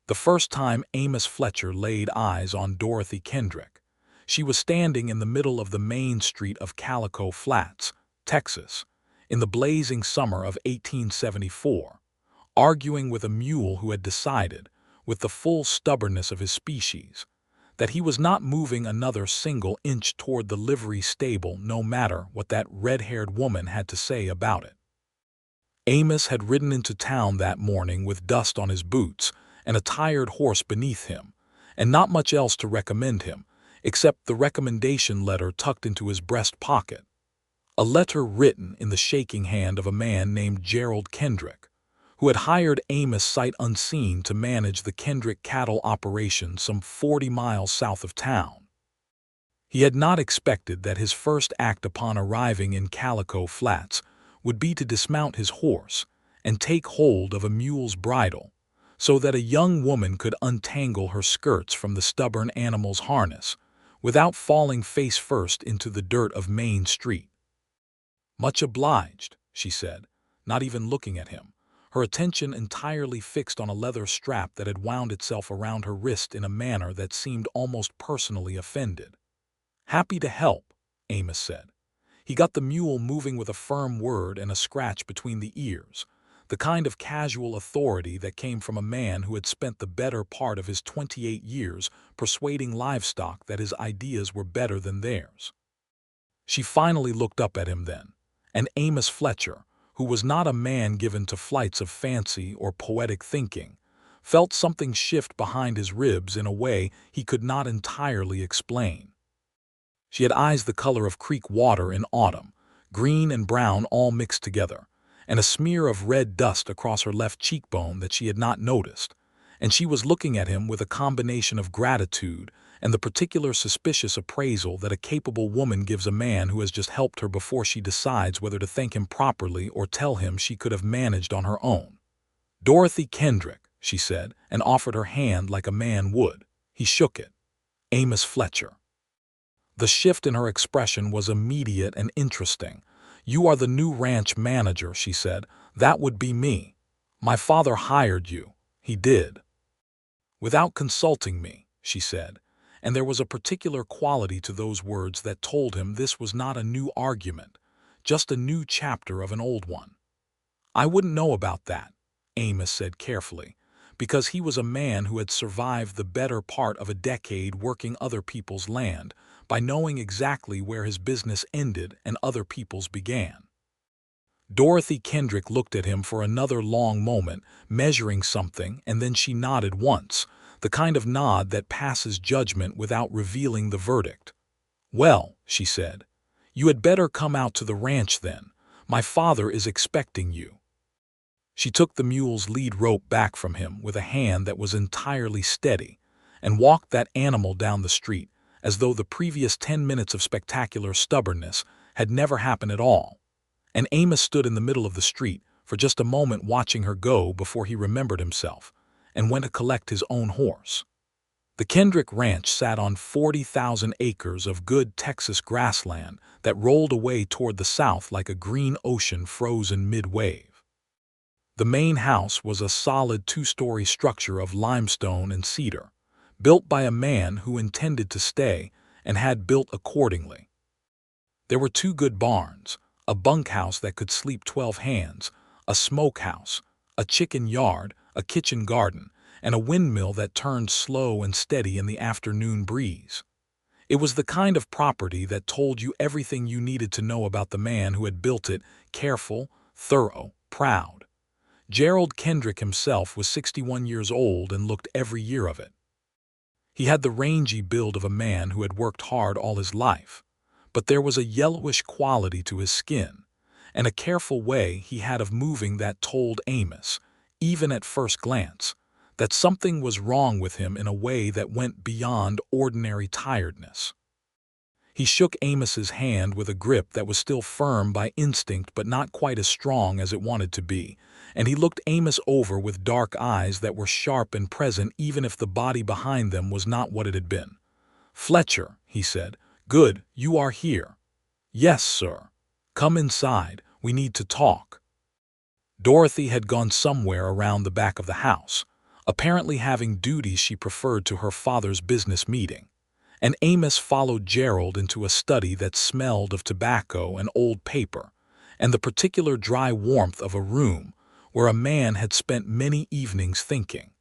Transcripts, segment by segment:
The first time Amos Fletcher laid eyes on Dorothy Kendrick, she was standing in the middle of the main street of Calico Flats, Texas, in the blazing summer of 1874, arguing with a mule who had decided, with the full stubbornness of his species, that he was not moving another single inch toward the livery stable no matter what that red-haired woman had to say about it. Amos had ridden into town that morning with dust on his boots and a tired horse beneath him, and not much else to recommend him, except the recommendation letter tucked into his breast pocket. A letter written in the shaking hand of a man named Gerald Kendrick, who had hired Amos sight unseen to manage the Kendrick cattle operation some 40 miles south of town. He had not expected that his first act upon arriving in Calico Flats would be to dismount his horse and take hold of a mule's bridle so that a young woman could untangle her skirts from the stubborn animal's harness without falling face first into the dirt of Main Street. "Much obliged," she said, not even looking at him, her attention entirely fixed on a leather strap that had wound itself around her wrist in a manner that seemed almost personally offended. "Happy to help," Amos said. He got the mule moving with a firm word and a scratch between the ears, the kind of casual authority that came from a man who had spent the better part of his 28 years persuading livestock that his ideas were better than theirs. She finally looked up at him then, and Amos Fletcher, who was not a man given to flights of fancy or poetic thinking, felt something shift behind his ribs in a way he could not entirely explain. She had eyes the color of creek water in autumn, green and brown all mixed together, and a smear of red dust across her left cheekbone that she had not noticed, and she was looking at him with a combination of gratitude and the particular suspicious appraisal that a capable woman gives a man who has just helped her before she decides whether to thank him properly or tell him she could have managed on her own. "Dorothy Kendrick," she said, and offered her hand like a man would. He shook it. "Amos Fletcher." The shift in her expression was immediate and interesting. "You are the new ranch manager," she said. "That would be me. My father hired you. He did. Without consulting me," she said, and there was a particular quality to those words that told him this was not a new argument, just a new chapter of an old one. "I wouldn't know about that," Amos said carefully, because he was a man who had survived the better part of a decade working other people's land by knowing exactly where his business ended and other people's began. Dorothy Kendrick looked at him for another long moment, measuring something, and then she nodded once, the kind of nod that passes judgment without revealing the verdict. "Well," she said, "you had better come out to the ranch then. My father is expecting you." She took the mule's lead rope back from him with a hand that was entirely steady and walked that animal down the street as though the previous 10 minutes of spectacular stubbornness had never happened at all, and Amos stood in the middle of the street for just a moment watching her go before he remembered himself and went to collect his own horse. The Kendrick Ranch sat on 40,000 acres of good Texas grassland that rolled away toward the south like a green ocean frozen mid-wave. The main house was a solid 2-story structure of limestone and cedar, built by a man who intended to stay and had built accordingly. There were 2 good barns, a bunkhouse that could sleep 12 hands, a smokehouse, a chicken yard, a kitchen garden, and a windmill that turned slow and steady in the afternoon breeze. It was the kind of property that told you everything you needed to know about the man who had built it: careful, thorough, proud. Gerald Kendrick himself was 61 years old and looked every year of it. He had the rangy build of a man who had worked hard all his life, but there was a yellowish quality to his skin, and a careful way he had of moving that told Amos, even at first glance, that something was wrong with him in a way that went beyond ordinary tiredness. He shook Amos's hand with a grip that was still firm by instinct but not quite as strong as it wanted to be, and he looked Amos over with dark eyes that were sharp and present even if the body behind them was not what it had been. "Fletcher," he said. "Good, you are here." "Yes, sir." "Come inside, we need to talk." Dorothy had gone somewhere around the back of the house, apparently having duties she preferred to her father's business meeting. And Amos followed Gerald into a study that smelled of tobacco and old paper, and the particular dry warmth of a room where a man had spent many evenings thinking.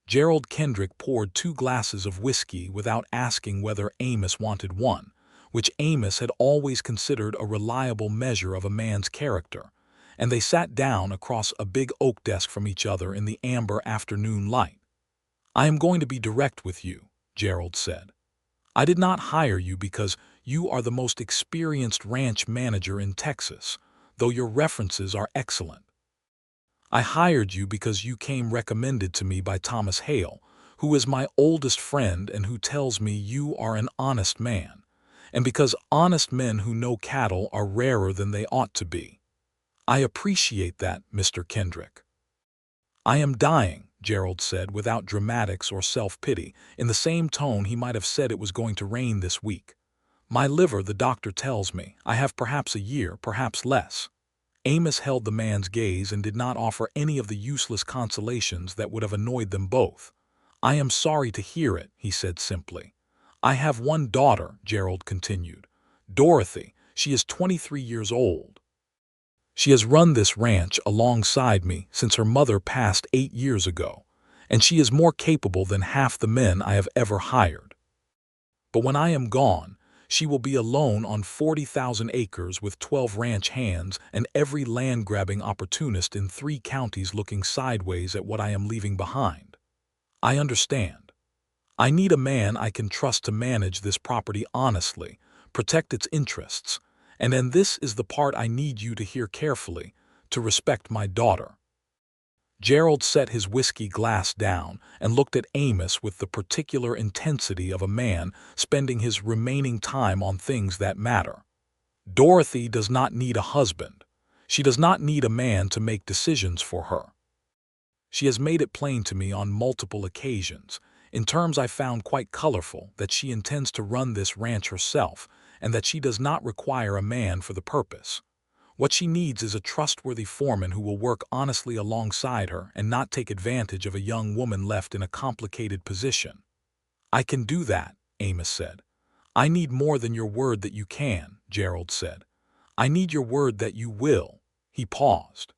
Gerald Kendrick poured 2 glasses of whiskey without asking whether Amos wanted one, which Amos had always considered a reliable measure of a man's character, and they sat down across a big oak desk from each other in the amber afternoon light. "I am going to be direct with you," Gerald said. "I did not hire you because you are the most experienced ranch manager in Texas, though your references are excellent. I hired you because you came recommended to me by Thomas Hale, who is my oldest friend and who tells me you are an honest man, and because honest men who know cattle are rarer than they ought to be. I appreciate that, Mr. Kendrick." "I am dying," Gerald said without dramatics or self-pity, in the same tone he might have said it was going to rain this week. "My liver, the doctor tells me, I have perhaps a year, perhaps less." Amos held the man's gaze and did not offer any of the useless consolations that would have annoyed them both. "I am sorry to hear it," he said simply. "I have one daughter," Gerald continued. "Dorothy. She is 23 years old. She has run this ranch alongside me since her mother passed 8 years ago, and she is more capable than half the men I have ever hired. But when I am gone, she will be alone on 40,000 acres with 12 ranch hands and every land-grabbing opportunist in 3 counties looking sideways at what I am leaving behind. I understand. I need a man I can trust to manage this property honestly, protect its interests, and this is the part I need you to hear carefully, to respect my daughter." Gerald set his whiskey glass down and looked at Amos with the particular intensity of a man spending his remaining time on things that matter. "Dorothy does not need a husband. She does not need a man to make decisions for her. She has made it plain to me on multiple occasions, in terms I found quite colorful, that she intends to run this ranch herself and that she does not require a man for the purpose. What she needs is a trustworthy foreman who will work honestly alongside her and not take advantage of a young woman left in a complicated position." "I can do that," Amos said. "I need more than your word that you can," Gerald said. "I need your word that you will." He paused.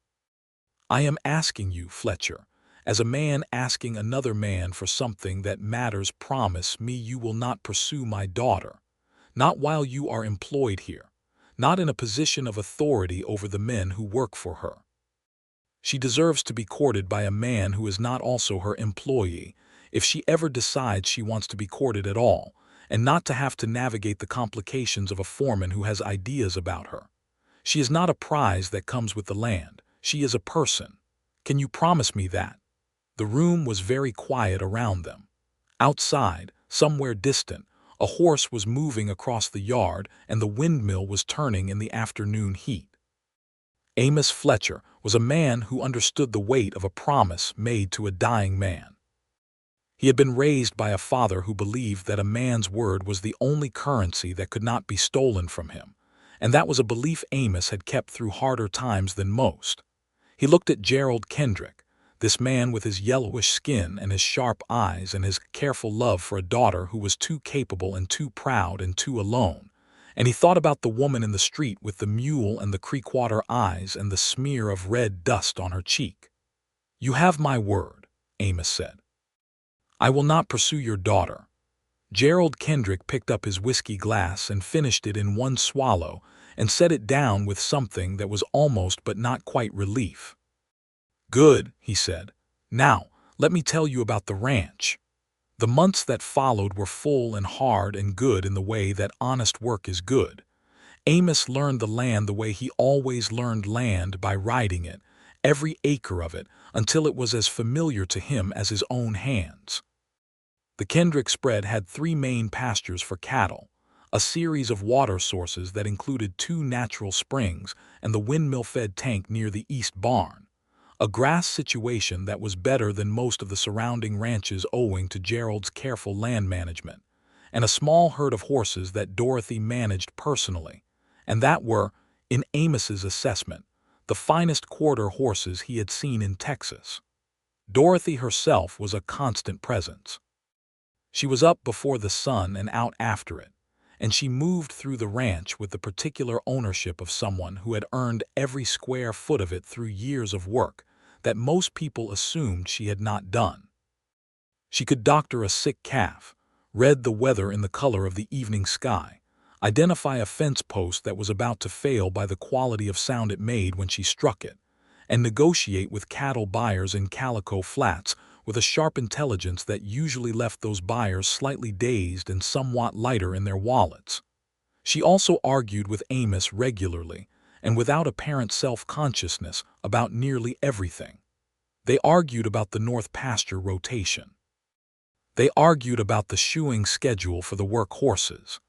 "I am asking you, Fletcher, as a man asking another man for something that matters, promise me you will not pursue my daughter, not while you are employed here, not in a position of authority over the men who work for her. She deserves to be courted by a man who is not also her employee, if she ever decides she wants to be courted at all, and not to have to navigate the complications of a foreman who has ideas about her. She is not a prize that comes with the land. She is a person. Can you promise me that?" The room was very quiet around them. Outside, somewhere distant, a horse was moving across the yard and the windmill was turning in the afternoon heat. Amos Fletcher was a man who understood the weight of a promise made to a dying man. He had been raised by a father who believed that a man's word was the only currency that could not be stolen from him, and that was a belief Amos had kept through harder times than most. He looked at Gerald Kendrick, this man with his yellowish skin and his sharp eyes and his careful love for a daughter who was too capable and too proud and too alone, and he thought about the woman in the street with the mule and the creekwater eyes and the smear of red dust on her cheek. "You have my word," Amos said. "I will not pursue your daughter." Gerald Kendrick picked up his whiskey glass and finished it in one swallow and set it down with something that was almost but not quite relief. "Good," he said. "Now, let me tell you about the ranch." The months that followed were full and hard and good in the way that honest work is good. Amos learned the land the way he always learned land, by riding it, every acre of it, until it was as familiar to him as his own hands. The Kendrick spread had 3 main pastures for cattle, a series of water sources that included 2 natural springs and the windmill-fed tank near the east barn, a grass situation that was better than most of the surrounding ranches owing to Gerald's careful land management, and a small herd of horses that Dorothy managed personally, and that were, in Amos's assessment, the finest quarter horses he had seen in Texas. Dorothy herself was a constant presence. She was up before the sun and out after it, and she moved through the ranch with the particular ownership of someone who had earned every square foot of it through years of work that most people assumed she had not done. She could doctor a sick calf, read the weather in the color of the evening sky, identify a fence post that was about to fail by the quality of sound it made when she struck it, and negotiate with cattle buyers in Calico Flats with a sharp intelligence that usually left those buyers slightly dazed and somewhat lighter in their wallets. She also argued with Amos regularly and without apparent self-consciousness about nearly everything. They argued about the north pasture rotation. They argued about the shoeing schedule for the work horses.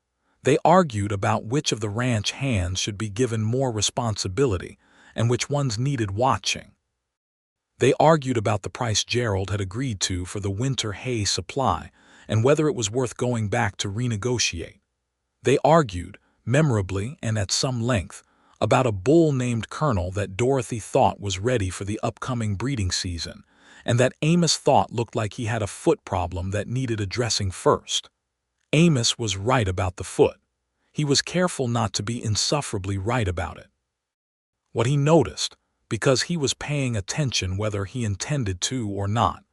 They argued about which of the ranch hands should be given more responsibility and which ones needed watching. They argued about the price Gerald had agreed to for the winter hay supply and whether it was worth going back to renegotiate. They argued, memorably and at some length, about a bull named Colonel that Dorothy thought was ready for the upcoming breeding season and that Amos thought looked like he had a foot problem that needed addressing first. Amos was right about the foot. He was careful not to be insufferably right about it. What he noticed, because he was paying attention whether he intended to or not,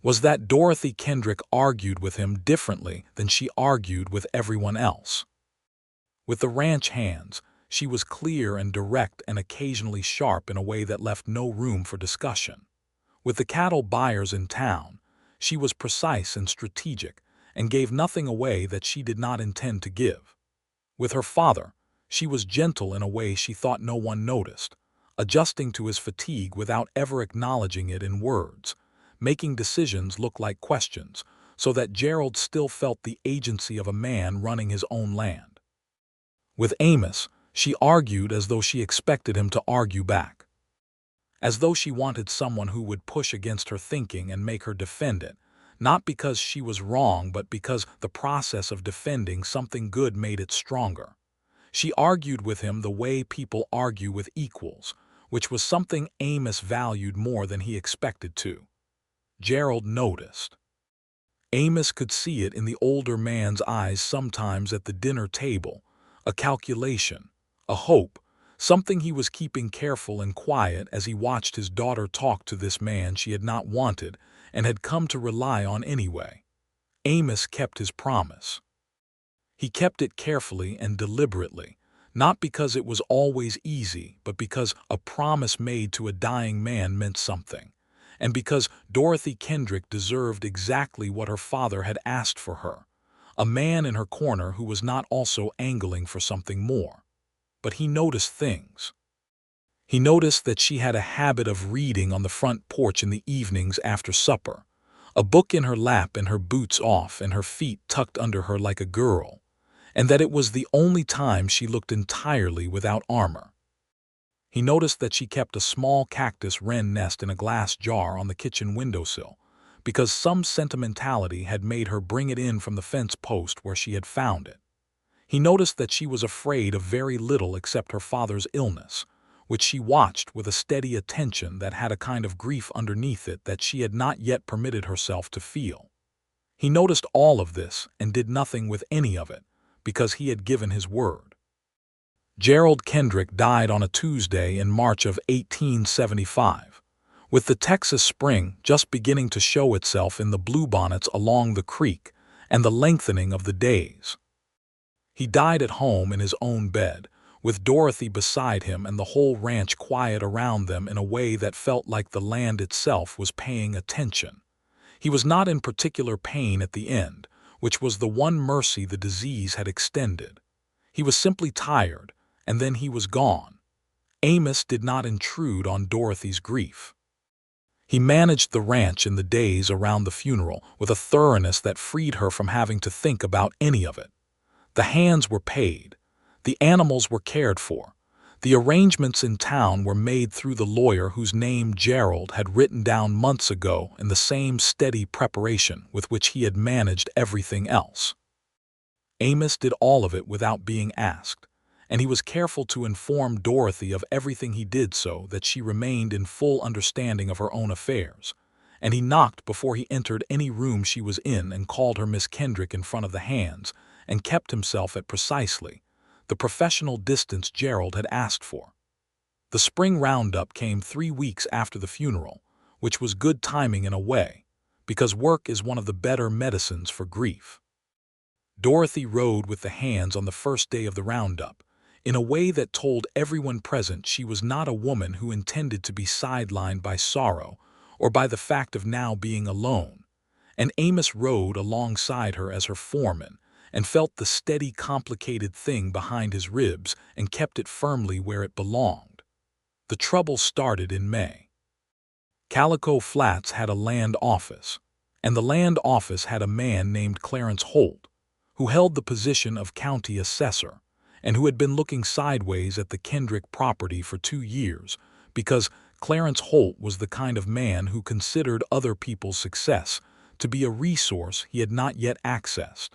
was that Dorothy Kendrick argued with him differently than she argued with everyone else. With the ranch hands, she was clear and direct and occasionally sharp in a way that left no room for discussion. With the cattle buyers in town, she was precise and strategic and gave nothing away that she did not intend to give. With her father, she was gentle in a way she thought no one noticed, adjusting to his fatigue without ever acknowledging it in words, making decisions look like questions, so that Gerald still felt the agency of a man running his own land. With Amos, she argued as though she expected him to argue back, as though she wanted someone who would push against her thinking and make her defend it, not because she was wrong but because the process of defending something good made it stronger. She argued with him the way people argue with equals, which was something Amos valued more than he expected to. Gerald noticed. Amos could see it in the older man's eyes sometimes at the dinner table, a calculation, a hope, something he was keeping careful and quiet as he watched his daughter talk to this man she had not wanted and had come to rely on anyway. Amos kept his promise. He kept it carefully and deliberately, not because it was always easy, but because a promise made to a dying man meant something, and because Dorothy Kendrick deserved exactly what her father had asked for her, a man in her corner who was not also angling for something more. But he noticed things. He noticed that she had a habit of reading on the front porch in the evenings after supper, a book in her lap and her boots off and her feet tucked under her like a girl, and that it was the only time she looked entirely without armor. He noticed that she kept a small cactus wren nest in a glass jar on the kitchen windowsill, because some sentimentality had made her bring it in from the fence post where she had found it. He noticed that she was afraid of very little except her father's illness, which she watched with a steady attention that had a kind of grief underneath it that she had not yet permitted herself to feel. He noticed all of this and did nothing with any of it, because he had given his word. Gerald Kendrick died on a Tuesday in March of 1875, with the Texas spring just beginning to show itself in the bluebonnets along the creek and the lengthening of the days. He died at home in his own bed, with Dorothy beside him and the whole ranch quiet around them in a way that felt like the land itself was paying attention. He was not in particular pain at the end, which was the one mercy the disease had extended. He was simply tired, and then he was gone. Amos did not intrude on Dorothy's grief. He managed the ranch in the days around the funeral with a thoroughness that freed her from having to think about any of it. The hands were paid. The animals were cared for. The arrangements in town were made through the lawyer whose name Gerald had written down months ago in the same steady preparation with which he had managed everything else. Amos did all of it without being asked, and he was careful to inform Dorothy of everything he did so that she remained in full understanding of her own affairs, and he knocked before he entered any room she was in and called her Miss Kendrick in front of the hands, and kept himself at precisely the professional distance Gerald had asked for. The spring roundup came 3 weeks after the funeral, which was good timing in a way, because work is one of the better medicines for grief. Dorothy rode with the hands on the first day of the roundup, in a way that told everyone present she was not a woman who intended to be sidelined by sorrow or by the fact of now being alone, and Amos rode alongside her as her foreman and felt the steady, complicated thing behind his ribs and kept it firmly where it belonged. The trouble started in May. Calico Flats had a land office, and the land office had a man named Clarence Holt, who held the position of county assessor, and who had been looking sideways at the Kendrick property for 2 years because Clarence Holt was the kind of man who considered other people's success to be a resource he had not yet accessed.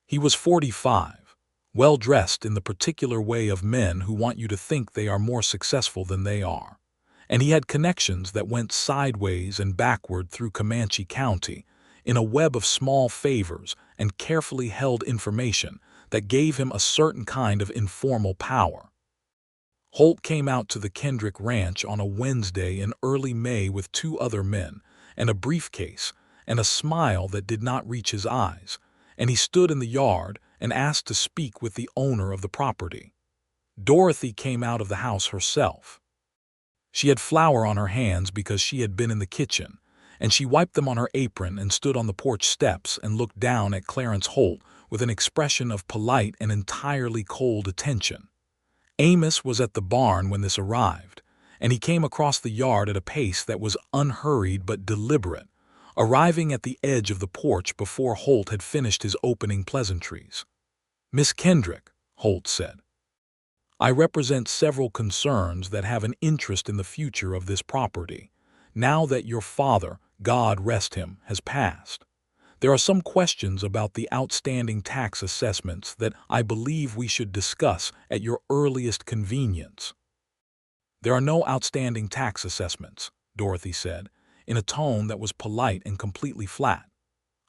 He was 45, well-dressed in the particular way of men who want you to think they are more successful than they are, and he had connections that went sideways and backward through Comanche County in a web of small favors and carefully held information that gave him a certain kind of informal power. Holt came out to the Kendrick ranch on a Wednesday in early May with 2 other men and a briefcase and a smile that did not reach his eyes, and he stood in the yard and asked to speak with the owner of the property. Dorothy came out of the house herself. She had flour on her hands because she had been in the kitchen, and she wiped them on her apron and stood on the porch steps and looked down at Clarence Holt with an expression of polite and entirely cold attention. Amos was at the barn when this arrived, and he came across the yard at a pace that was unhurried but deliberate, arriving at the edge of the porch before Holt had finished his opening pleasantries. "Miss Kendrick," Holt said, "I represent several concerns that have an interest in the future of this property, now that your father, God rest him, has passed. There are some questions about the outstanding tax assessments that I believe we should discuss at your earliest convenience." "There are no outstanding tax assessments," Dorothy said, in a tone that was polite and completely flat.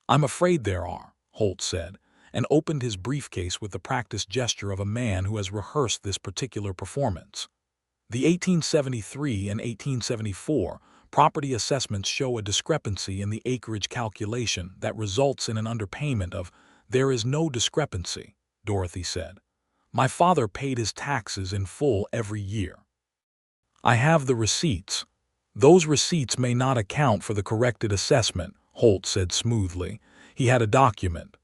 "I'm afraid there are," Holt said, and opened his briefcase with the practiced gesture of a man who has rehearsed this particular performance. "The 1873 and 1874 property assessments show a discrepancy in the acreage calculation that results in an underpayment of—" "There is no discrepancy," Dorothy said. "My father paid his taxes in full every year. I have the receipts." "Those receipts may not account for the corrected assessment," Holt said smoothly. He had a document.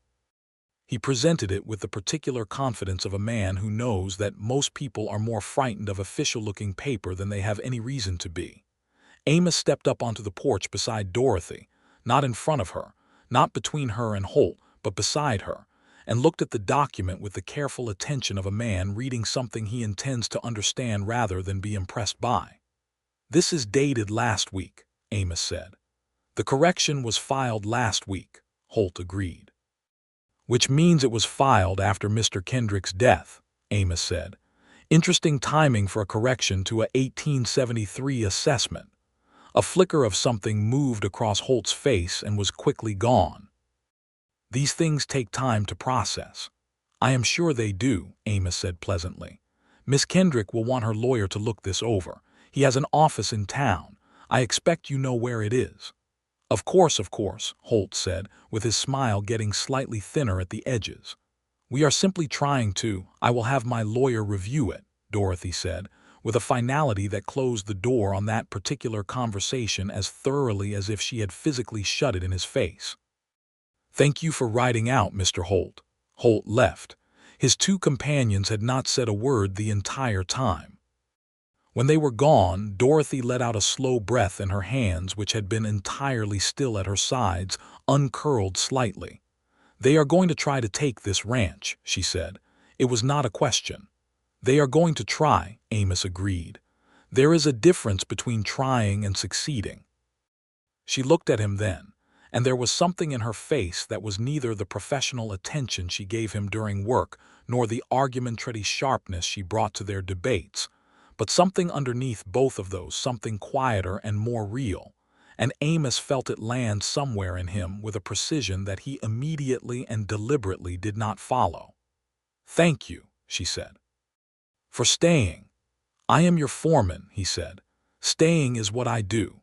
He presented it with the particular confidence of a man who knows that most people are more frightened of official-looking paper than they have any reason to be. Amos stepped up onto the porch beside Dorothy, not in front of her, not between her and Holt, but beside her, and looked at the document with the careful attention of a man reading something he intends to understand rather than be impressed by. "This is dated last week," Amos said. "The correction was filed last week," Holt agreed. "Which means it was filed after Mr. Kendrick's death," Amos said. "Interesting timing for a correction to a 1873 assessment." A flicker of something moved across Holt's face and was quickly gone. "These things take time to process." "I am sure they do," Amos said pleasantly. "Miss Kendrick will want her lawyer to look this over. He has an office in town. I expect you know where it is." Of course," Holt said, with his smile getting slightly thinner at the edges. "We are simply trying to—" "I will have my lawyer review it," Dorothy said, with a finality that closed the door on that particular conversation as thoroughly as if she had physically shut it in his face. "Thank you for riding out, Mr. Holt." Holt left. His 2 companions had not said a word the entire time. When they were gone, Dorothy let out a slow breath and her hands, which had been entirely still at her sides, uncurled slightly. "They are going to try to take this ranch," she said. It was not a question. "They are going to try," Amos agreed. "There is a difference between trying and succeeding." She looked at him then, and there was something in her face that was neither the professional attention she gave him during work nor the argumentary sharpness she brought to their debates, but something underneath both of those, something quieter and more real, and Amos felt it land somewhere in him with a precision that he immediately and deliberately did not follow. "Thank you," she said, "for staying. I am your foreman," he said. "Staying is what I do."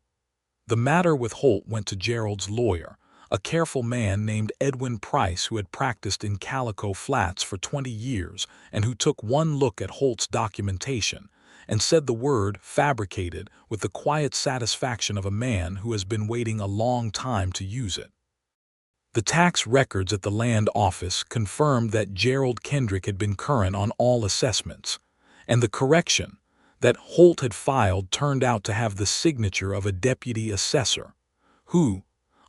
The matter with Holt went to Gerald's lawyer, a careful man named Edwin Price who had practiced in Calico Flats for 20 years and who took one look at Holt's documentation and said the word "fabricated" with the quiet satisfaction of a man who has been waiting a long time to use it. The tax records at the land office confirmed that Gerald Kendrick had been current on all assessments, and the correction that Holt had filed turned out to have the signature of a deputy assessor, who,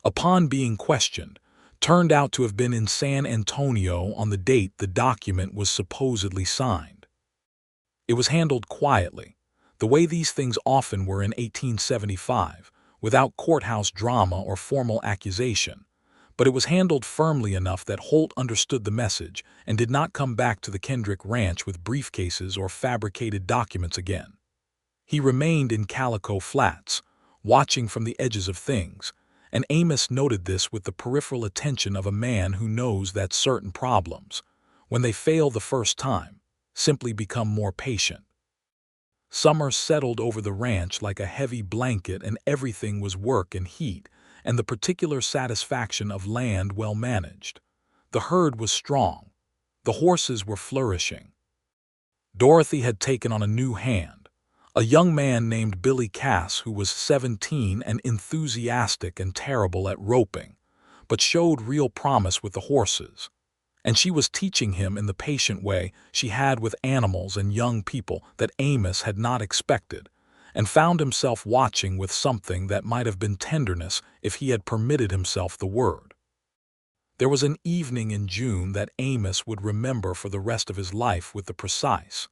upon being questioned, turned out to have been in San Antonio on the date the document was supposedly signed. It was handled quietly, the way these things often were in 1875, without courthouse drama or formal accusation, but it was handled firmly enough that Holt understood the message and did not come back to the Kendrick ranch with briefcases or fabricated documents again. He remained in Calico Flats, watching from the edges of things, and Amos noted this with the peripheral attention of a man who knows that certain problems, when they fail the first time, simply become more patient. Summer settled over the ranch like a heavy blanket, and everything was work and heat, and the particular satisfaction of land well managed. The herd was strong. The horses were flourishing. Dorothy had taken on a new hand, a young man named Billy Cass who was 17 and enthusiastic and terrible at roping, but showed real promise with the horses. And she was teaching him in the patient way she had with animals and young people that Amos had not expected, and found himself watching with something that might have been tenderness if he had permitted himself the word. There was an evening in June that Amos would remember for the rest of his life with the precise,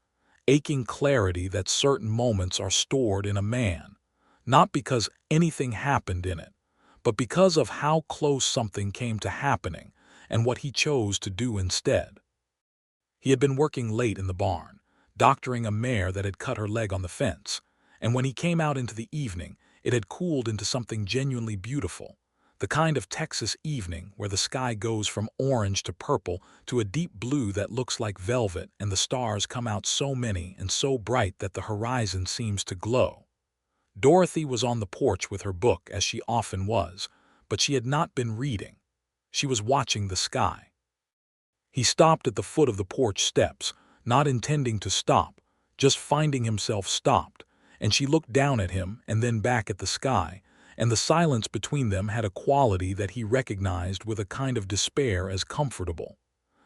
aching clarity that certain moments are stored in a man, not because anything happened in it, but because of how close something came to happening and what he chose to do instead. He had been working late in the barn, doctoring a mare that had cut her leg on the fence, and when he came out into the evening, it had cooled into something genuinely beautiful, the kind of Texas evening where the sky goes from orange to purple to a deep blue that looks like velvet, and the stars come out so many and so bright that the horizon seems to glow. Dorothy was on the porch with her book, as she often was, but she had not been reading. She was watching the sky. He stopped at the foot of the porch steps, not intending to stop, just finding himself stopped, and she looked down at him and then back at the sky, and the silence between them had a quality that he recognized with a kind of despair as comfortable.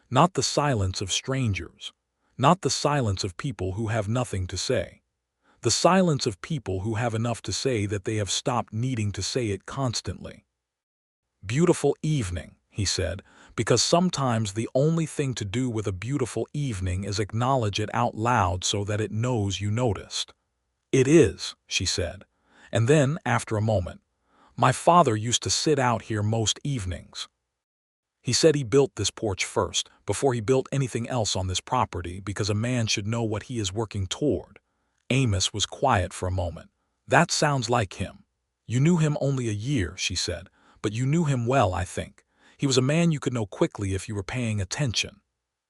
Not the silence of strangers, not the silence of people who have nothing to say. The silence of people who have enough to say that they have stopped needing to say it constantly. "Beautiful evening," he said, because sometimes the only thing to do with a beautiful evening is acknowledge it out loud so that it knows you noticed. "It is," she said, and then, after a moment, "My father used to sit out here most evenings. He said he built this porch first, before he built anything else on this property, because a man should know what he is working toward." Amos was quiet for a moment. "That sounds like him." "You knew him only a year," she said, "but you knew him well, I think. He was a man you could know quickly if you were paying attention."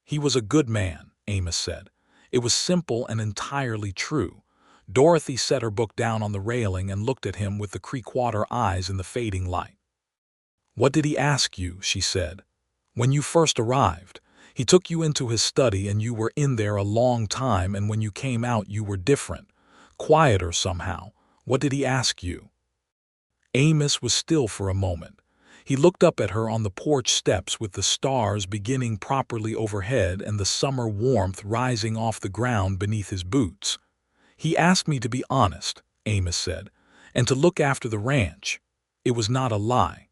"He was a good man," Amos said. It was simple and entirely true. Dorothy set her book down on the railing and looked at him with the creek-water eyes in the fading light. "What did he ask you?" she said. "When you first arrived, he took you into his study and you were in there a long time, and when you came out you were different, quieter somehow. What did he ask you?" Amos was still for a moment. He looked up at her on the porch steps with the stars beginning properly overhead and the summer warmth rising off the ground beneath his boots. "He asked me to be honest," Amos said, "and to look after the ranch." It was not a lie.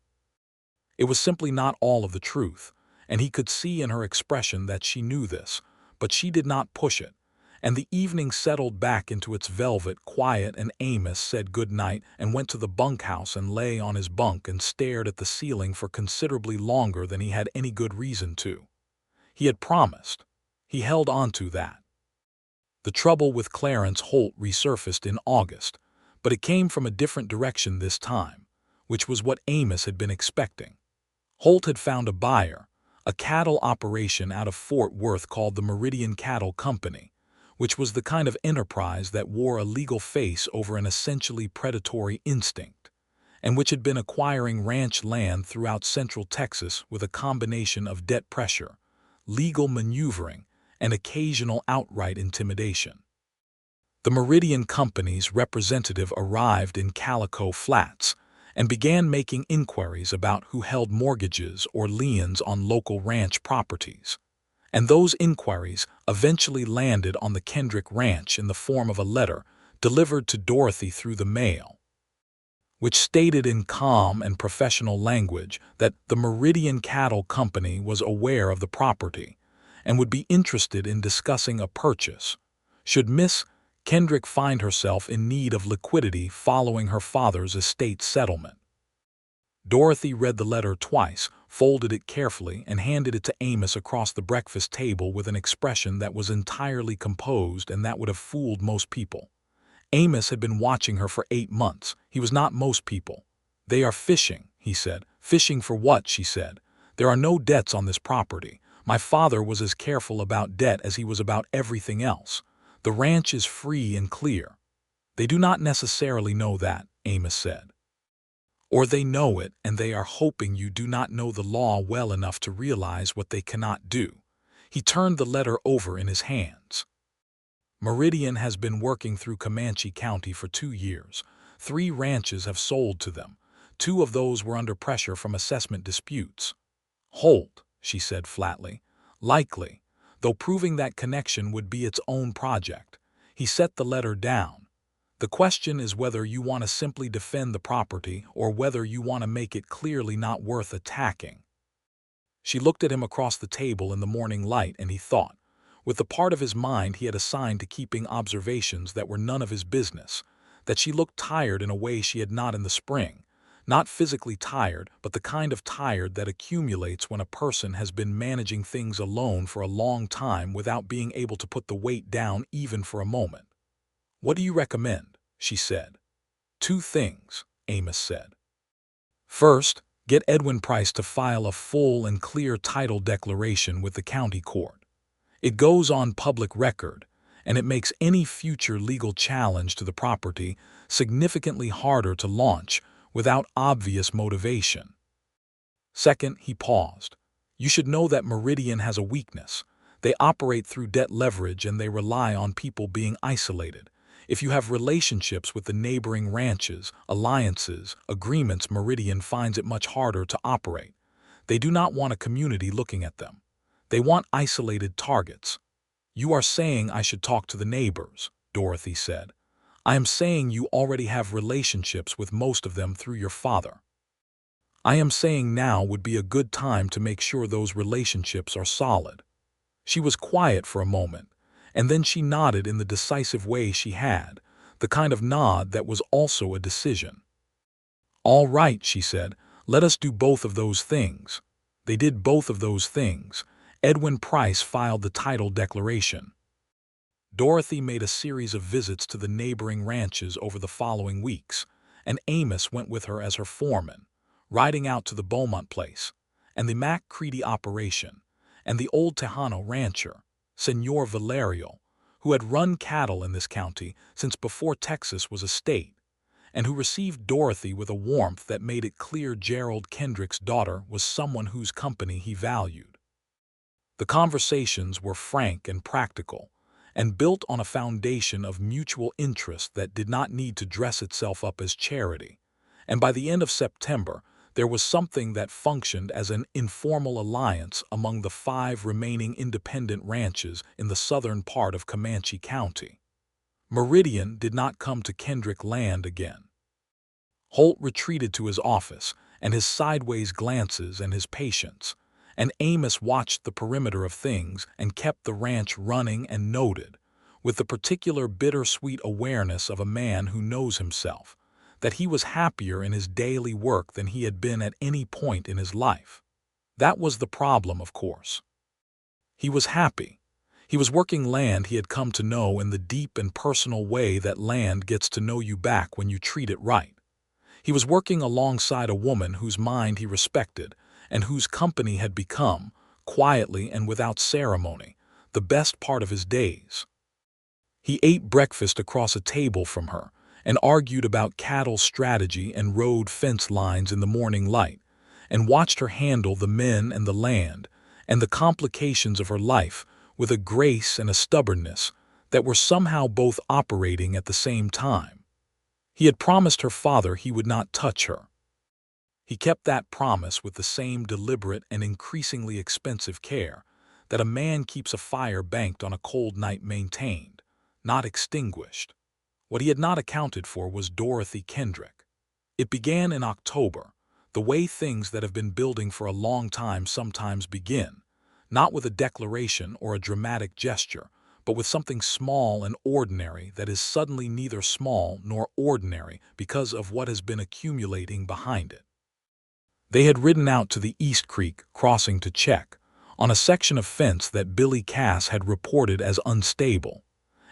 It was simply not all of the truth, and he could see in her expression that she knew this, but she did not push it, and the evening settled back into its velvet quiet, and Amos said good night and went to the bunkhouse and lay on his bunk and stared at the ceiling for considerably longer than he had any good reason to. He had promised. He held on to that. The trouble with Clarence Holt resurfaced in August, but it came from a different direction this time. which was what Amos had been expecting. Holt had found a buyer, a cattle operation out of Fort Worth called the Meridian Cattle Company, which was the kind of enterprise that wore a legal face over an essentially predatory instinct, and which had been acquiring ranch land throughout central Texas with a combination of debt pressure, legal maneuvering, and occasional outright intimidation. The Meridian Company's representative arrived in Calico Flats and began making inquiries about who held mortgages or liens on local ranch properties. And those inquiries eventually landed on the Kendrick Ranch in the form of a letter delivered to Dorothy through the mail, which stated in calm and professional language that the Meridian Cattle Company was aware of the property and would be interested in discussing a purchase, should Miss Kendrick find herself in need of liquidity following her father's estate settlement. Dorothy read the letter twice, folded it carefully, and handed it to Amos across the breakfast table with an expression that was entirely composed and that would have fooled most people. Amos had been watching her for 8 months. He was not most people. "They are fishing," he said. "Fishing for what?" she said. "There are no debts on this property. My father was as careful about debt as he was about everything else. The ranch is free and clear." "They do not necessarily know that," Amos said. "Or they know it, and they are hoping you do not know the law well enough to realize what they cannot do." He turned the letter over in his hands. "Meridian has been working through Comanche County for 2 years. 3 ranches have sold to them. 2 of those were under pressure from assessment disputes." "Holt," she said flatly. "Likely, though proving that connection would be its own project." He set the letter down. "The question is whether you want to simply defend the property or whether you want to make it clearly not worth attacking." She looked at him across the table in the morning light, and he thought, with the part of his mind he had assigned to keeping observations that were none of his business, that she looked tired in a way she had not in the spring. Not physically tired, but the kind of tired that accumulates when a person has been managing things alone for a long time without being able to put the weight down even for a moment. "What do you recommend?" she said. "2 things," Amos said. "First, get Edwin Price to file a full and clear title declaration with the county court. It goes on public record, and it makes any future legal challenge to the property significantly harder to launch without obvious motivation. Second," he paused, "you should know that Meridian has a weakness. They operate through debt leverage and they rely on people being isolated. If you have relationships with the neighboring ranches, alliances, agreements, Meridian finds it much harder to operate. They do not want a community looking at them. They want isolated targets." "You are saying I should talk to the neighbors," Dorothy said. "I am saying you already have relationships with most of them through your father. I am saying now would be a good time to make sure those relationships are solid." She was quiet for a moment, and then she nodded in the decisive way she had, the kind of nod that was also a decision. "All right," she said, "let us do both of those things." They did both of those things. Edwin Price filed the title declaration. Dorothy made a series of visits to the neighboring ranches over the following weeks, and Amos went with her as her foreman, riding out to the Beaumont place, and the McCready operation, and the old Tejano rancher, Senor Valerio, who had run cattle in this county since before Texas was a state, and who received Dorothy with a warmth that made it clear Gerald Kendrick's daughter was someone whose company he valued. The conversations were frank and practical, and built on a foundation of mutual interest that did not need to dress itself up as charity, and by the end of September, there was something that functioned as an informal alliance among the 5 remaining independent ranches in the southern part of Comanche County. Meridian did not come to Kendrick land again. Holt retreated to his office, and his sideways glances and his patience, and Amos watched the perimeter of things and kept the ranch running and noted, with the particular bittersweet awareness of a man who knows himself, that he was happier in his daily work than he had been at any point in his life. That was the problem, of course. He was happy. He was working land he had come to know in the deep and personal way that land gets to know you back when you treat it right. He was working alongside a woman whose mind he respected and whose company had become, quietly and without ceremony, the best part of his days. He ate breakfast across a table from her and argued about cattle strategy and road fence lines in the morning light, and watched her handle the men and the land and the complications of her life with a grace and a stubbornness that were somehow both operating at the same time. He had promised her father he would not touch her. He kept that promise with the same deliberate and increasingly expensive care that a man keeps a fire banked on a cold night maintained, not extinguished. What he had not accounted for was Dorothy Kendrick. It began in October, the way things that have been building for a long time sometimes begin, not with a declaration or a dramatic gesture, but with something small and ordinary that is suddenly neither small nor ordinary because of what has been accumulating behind it. They had ridden out to the East Creek crossing to check on a section of fence that Billy Cass had reported as unstable,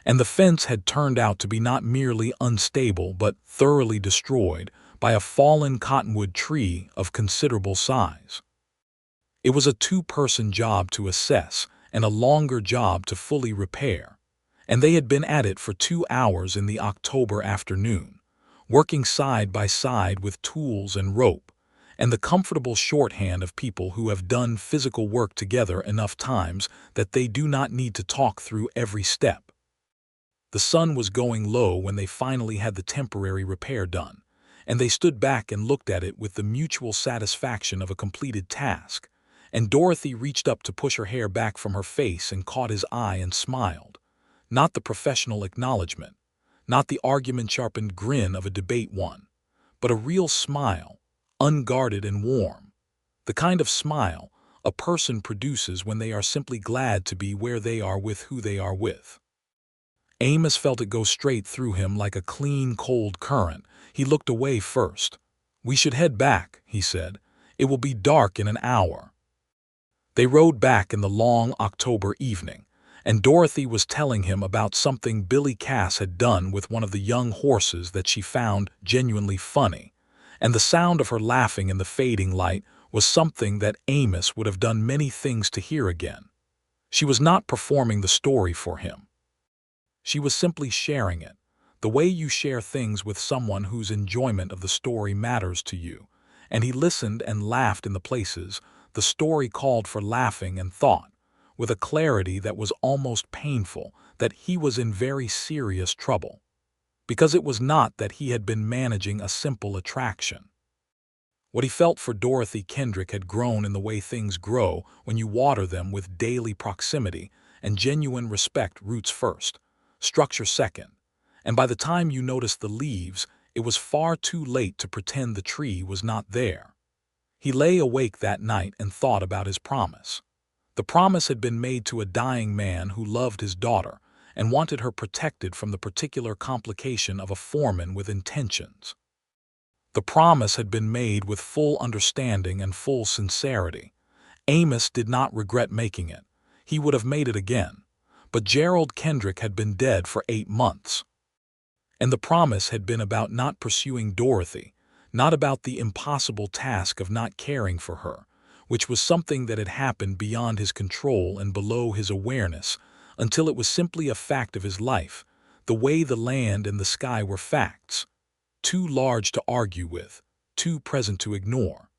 and the fence had turned out to be not merely unstable but thoroughly destroyed by a fallen cottonwood tree of considerable size. It was a two-person job to assess and a longer job to fully repair, and they had been at it for 2 hours in the October afternoon, working side by side with tools and rope, and the comfortable shorthand of people who have done physical work together enough times that they do not need to talk through every step. The sun was going low when they finally had the temporary repair done, and they stood back and looked at it with the mutual satisfaction of a completed task, and Dorothy reached up to push her hair back from her face and caught his eye and smiled. Not the professional acknowledgement, not the argument-sharpened grin of a debate one, but a real smile, unguarded and warm. The kind of smile a person produces when they are simply glad to be where they are with who they are with. Amos felt it go straight through him like a clean, cold current. He looked away first. "We should head back," he said. "It will be dark in an hour." They rode back in the long October evening, and Dorothy was telling him about something Billy Cass had done with one of the young horses that she found genuinely funny, and the sound of her laughing in the fading light was something that Amos would have done many things to hear again. She was not performing the story for him. She was simply sharing it, the way you share things with someone whose enjoyment of the story matters to you, and he listened and laughed in the places the story called for laughing and thought, with a clarity that was almost painful, that he was in very serious trouble. Because it was not that he had been managing a simple attraction. What he felt for Dorothy Kendrick had grown in the way things grow when you water them with daily proximity and genuine respect roots first, structure second, and by the time you noticed the leaves, it was far too late to pretend the tree was not there. He lay awake that night and thought about his promise. The promise had been made to a dying man who loved his daughter and wanted her protected from the particular complication of a foreman with intentions. The promise had been made with full understanding and full sincerity. Amos did not regret making it. He would have made it again. But Gerald Kendrick had been dead for 8 months. And the promise had been about not pursuing Dorothy, not about the impossible task of not caring for her, which was something that had happened beyond his control and below his awareness, until it was simply a fact of his life, the way the land and the sky were facts, too large to argue with, too present to ignore.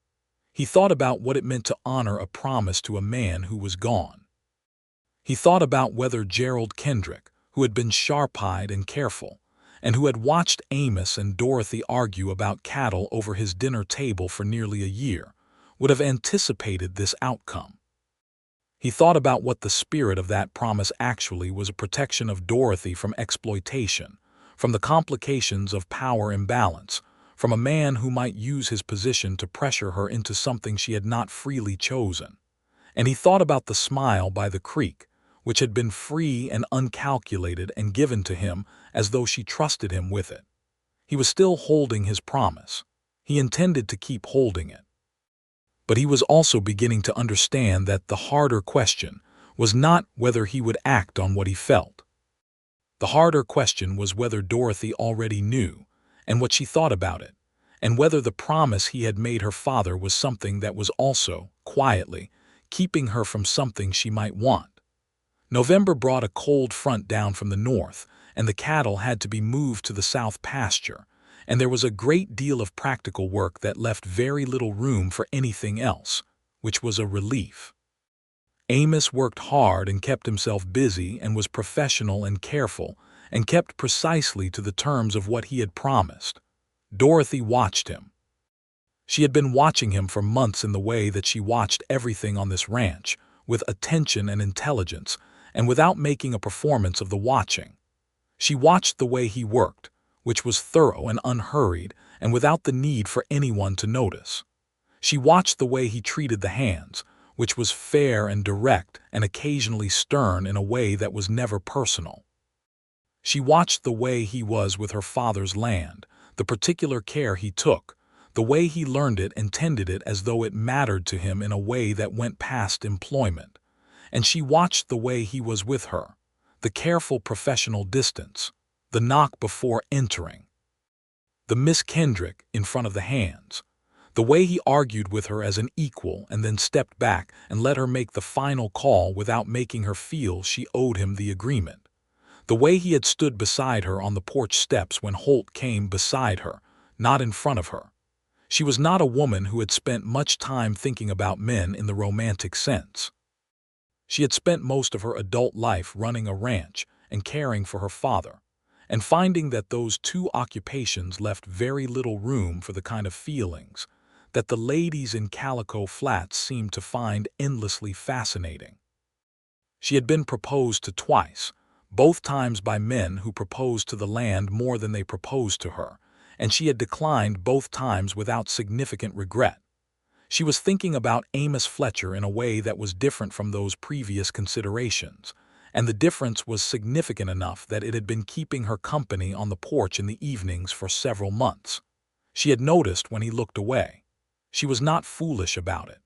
He thought about what it meant to honor a promise to a man who was gone. He thought about whether Gerald Kendrick, who had been sharp-eyed and careful, and who had watched Amos and Dorothy argue about cattle over his dinner table for nearly a year, would have anticipated this outcome. He thought about what the spirit of that promise actually was: a protection of Dorothy from exploitation, from the complications of power imbalance, from a man who might use his position to pressure her into something she had not freely chosen. And he thought about the smile by the creek, which had been free and uncalculated and given to him as though she trusted him with it. He was still holding his promise. He intended to keep holding it. But he was also beginning to understand that the harder question was not whether he would act on what he felt. The harder question was whether Dorothy already knew, and what she thought about it, and whether the promise he had made her father was something that was also, quietly, keeping her from something she might want. November brought a cold front down from the north, and the cattle had to be moved to the south pasture, and there was a great deal of practical work that left very little room for anything else, which was a relief. Amos worked hard and kept himself busy and was professional and careful and kept precisely to the terms of what he had promised. Dorothy watched him. She had been watching him for months in the way that she watched everything on this ranch, with attention and intelligence, and without making a performance of the watching. She watched the way he worked, which was thorough and unhurried, and without the need for anyone to notice. She watched the way he treated the hands, which was fair and direct and occasionally stern in a way that was never personal. She watched the way he was with her father's land, the particular care he took, the way he learned it and tended it as though it mattered to him in a way that went past employment. And she watched the way he was with her, the careful professional distance, the knock before entering, the Miss Kendrick in front of the hands, the way he argued with her as an equal and then stepped back and let her make the final call without making her feel she owed him the agreement, the way he had stood beside her on the porch steps when Holt came beside her, not in front of her. She was not a woman who had spent much time thinking about men in the romantic sense. She had spent most of her adult life running a ranch and caring for her father, and finding that those two occupations left very little room for the kind of feelings that the ladies in Calico Flats seemed to find endlessly fascinating. She had been proposed to twice, both times by men who proposed to the land more than they proposed to her, and she had declined both times without significant regret. She was thinking about Amos Fletcher in a way that was different from those previous considerations, and the difference was significant enough that it had been keeping her company on the porch in the evenings for several months. She had noticed when he looked away. She was not foolish about it.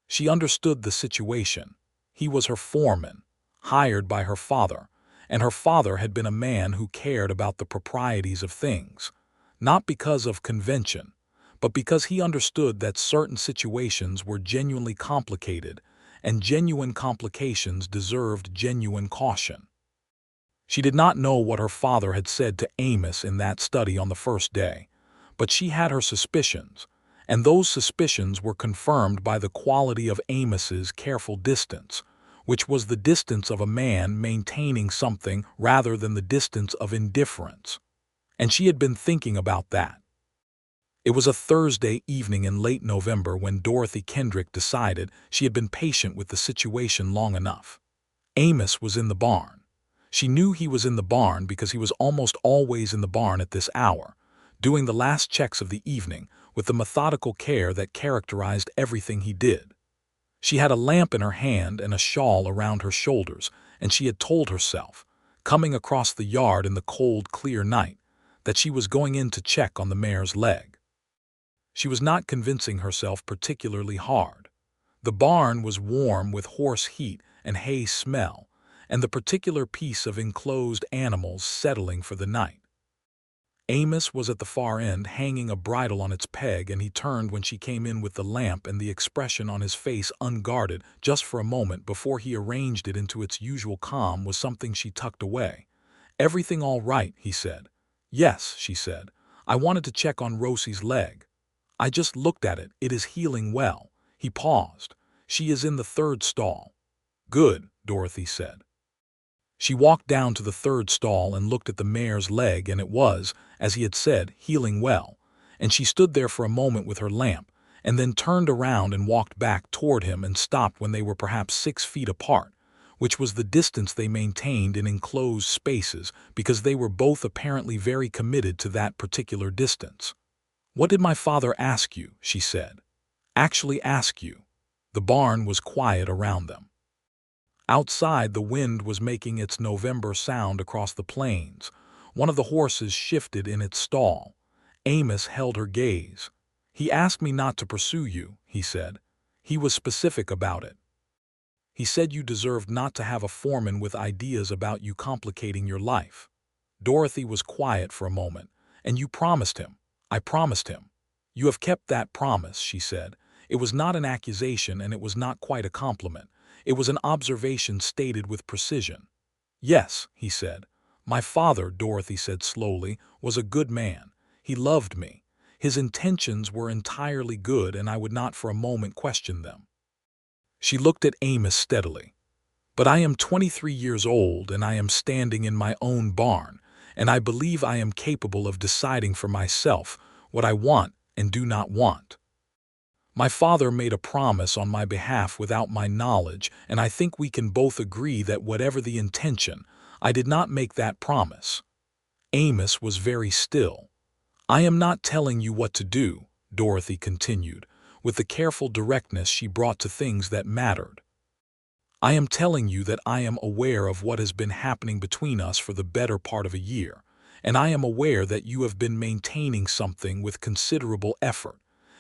She understood the situation. He was her foreman, hired by her father, and her father had been a man who cared about the proprieties of things, not because of convention, but because he understood that certain situations were genuinely complicated, and genuine complications deserved genuine caution. She did not know what her father had said to Amos in that study on the first day, but she had her suspicions, and those suspicions were confirmed by the quality of Amos's careful distance, which was the distance of a man maintaining something rather than the distance of indifference. And she had been thinking about that. It was a Thursday evening in late November when Dorothy Kendrick decided she had been patient with the situation long enough. Amos was in the barn. She knew he was in the barn because he was almost always in the barn at this hour, doing the last checks of the evening with the methodical care that characterized everything he did. She had a lamp in her hand and a shawl around her shoulders, and she had told herself, coming across the yard in the cold, clear night, that she was going in to check on the mare's leg. She was not convincing herself particularly hard. The barn was warm with horse heat and hay smell, and the particular piece of enclosed animals settling for the night. Amos was at the far end hanging a bridle on its peg, and he turned when she came in with the lamp and the expression on his face unguarded just for a moment before he arranged it into its usual calm was something she tucked away. "Everything all right?" he said. "Yes," she said. "I wanted to check on Rosie's leg. I just looked at it. It is healing well." He paused. "She is in the third stall." "Good," Dorothy said. She walked down to the third stall and looked at the mare's leg, and it was, as he had said, healing well, and she stood there for a moment with her lamp, and then turned around and walked back toward him and stopped when they were perhaps 6 feet apart, which was the distance they maintained in enclosed spaces because they were both apparently very committed to that particular distance. "What did my father ask you?" she said. "Actually ask you." The barn was quiet around them. Outside, the wind was making its November sound across the plains. One of the horses shifted in its stall. Amos held her gaze. "He asked me not to pursue you," he said. "He was specific about it. He said you deserved not to have a foreman with ideas about you complicating your life." Dorothy was quiet for a moment. "And you promised him." I promised him. You have kept that promise, she said. It was not an accusation and it was not quite a compliment. It was an observation stated with precision. Yes, he said. My father, Dorothy said slowly, was a good man. He loved me. His intentions were entirely good and I would not for a moment question them. She looked at Amos steadily. But I am 23 years old and I am standing in my own barn, and I believe I am capable of deciding for myself what I want and do not want. My father made a promise on my behalf without my knowledge, and I think we can both agree that whatever the intention, I did not make that promise. Amos was very still. I am not telling you what to do, Dorothy continued, with the careful directness she brought to things that mattered. I am telling you that I am aware of what has been happening between us for the better part of a year, and I am aware that you have been maintaining something with considerable effort,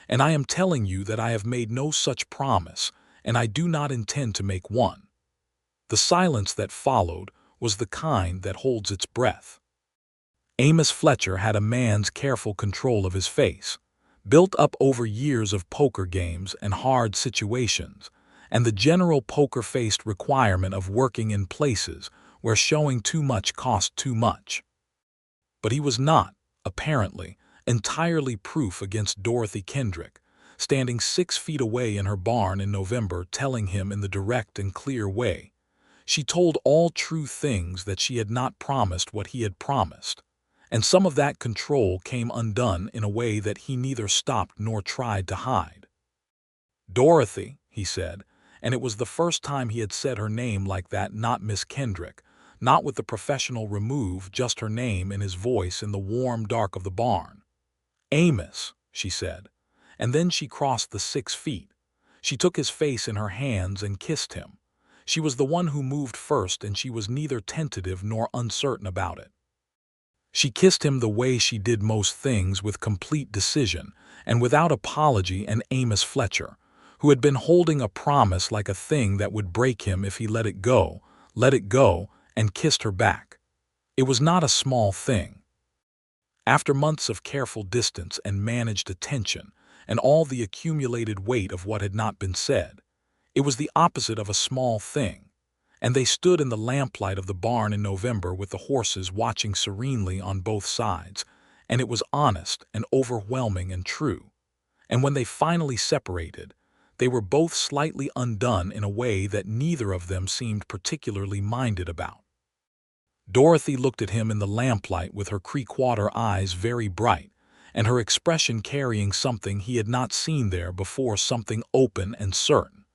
and I am telling you that I have made no such promise, and I do not intend to make one. The silence that followed was the kind that holds its breath. Amos Fletcher had a man's careful control of his face, built up over years of poker games and hard situations, and the general poker-faced requirement of working in places where showing too much cost too much. But he was not, apparently, entirely proof against Dorothy Kendrick, standing 6 feet away in her barn in November telling him in the direct and clear way. She told all true things that she had not promised what he had promised, and some of that control came undone in a way that he neither stopped nor tried to hide. Dorothy, he said, and it was the first time he had said her name like that, not Miss Kendrick, not with the professional remove, just her name in his voice in the warm dark of the barn. Amos, she said, and then she crossed the 6 feet. She took his face in her hands and kissed him. She was the one who moved first, and she was neither tentative nor uncertain about it. She kissed him the way she did most things, with complete decision and without apology, and Amos Fletcher, who had been holding a promise like a thing that would break him if he let it go, and kissed her back. It was not a small thing. After months of careful distance and managed attention, and all the accumulated weight of what had not been said, it was the opposite of a small thing, and they stood in the lamplight of the barn in November with the horses watching serenely on both sides, and it was honest and overwhelming and true. And when they finally separated, they were both slightly undone in a way that neither of them seemed particularly minded about. Dorothy looked at him in the lamplight with her creek-water eyes very bright, and her expression carrying something he had not seen there before, something open and certain,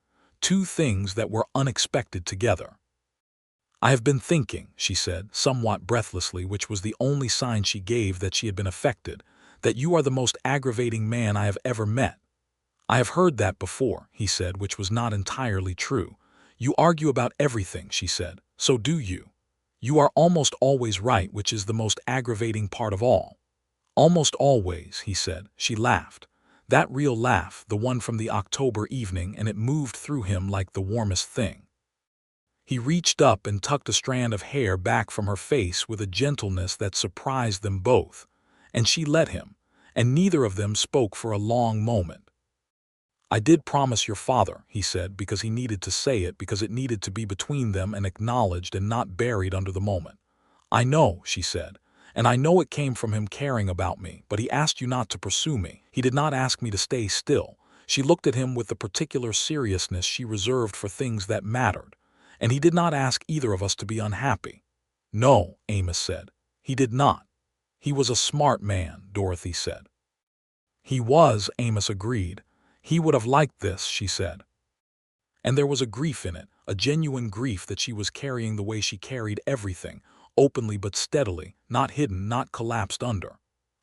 2 things that were unexpected together. I have been thinking, she said, somewhat breathlessly, which was the only sign she gave that she had been affected, that you are the most aggravating man I have ever met. I have heard that before, he said, which was not entirely true. You argue about everything, she said. So do you. You are almost always right, which is the most aggravating part of all. Almost always, he said. She laughed. That real laugh, the one from the October evening, and it moved through him like the warmest thing. He reached up and tucked a strand of hair back from her face with a gentleness that surprised them both, and she let him, and neither of them spoke for a long moment. I did promise your father, he said, because he needed to say it, because it needed to be between them and acknowledged and not buried under the moment. I know, she said, and I know it came from him caring about me, but he asked you not to pursue me. He did not ask me to stay still. She looked at him with the particular seriousness she reserved for things that mattered, and he did not ask either of us to be unhappy. No, Amos said. He did not. He was a smart man, Dorothy said. He was, Amos agreed. He would have liked this, she said. And there was a grief in it, a genuine grief that she was carrying the way she carried everything, openly but steadily, not hidden, not collapsed under.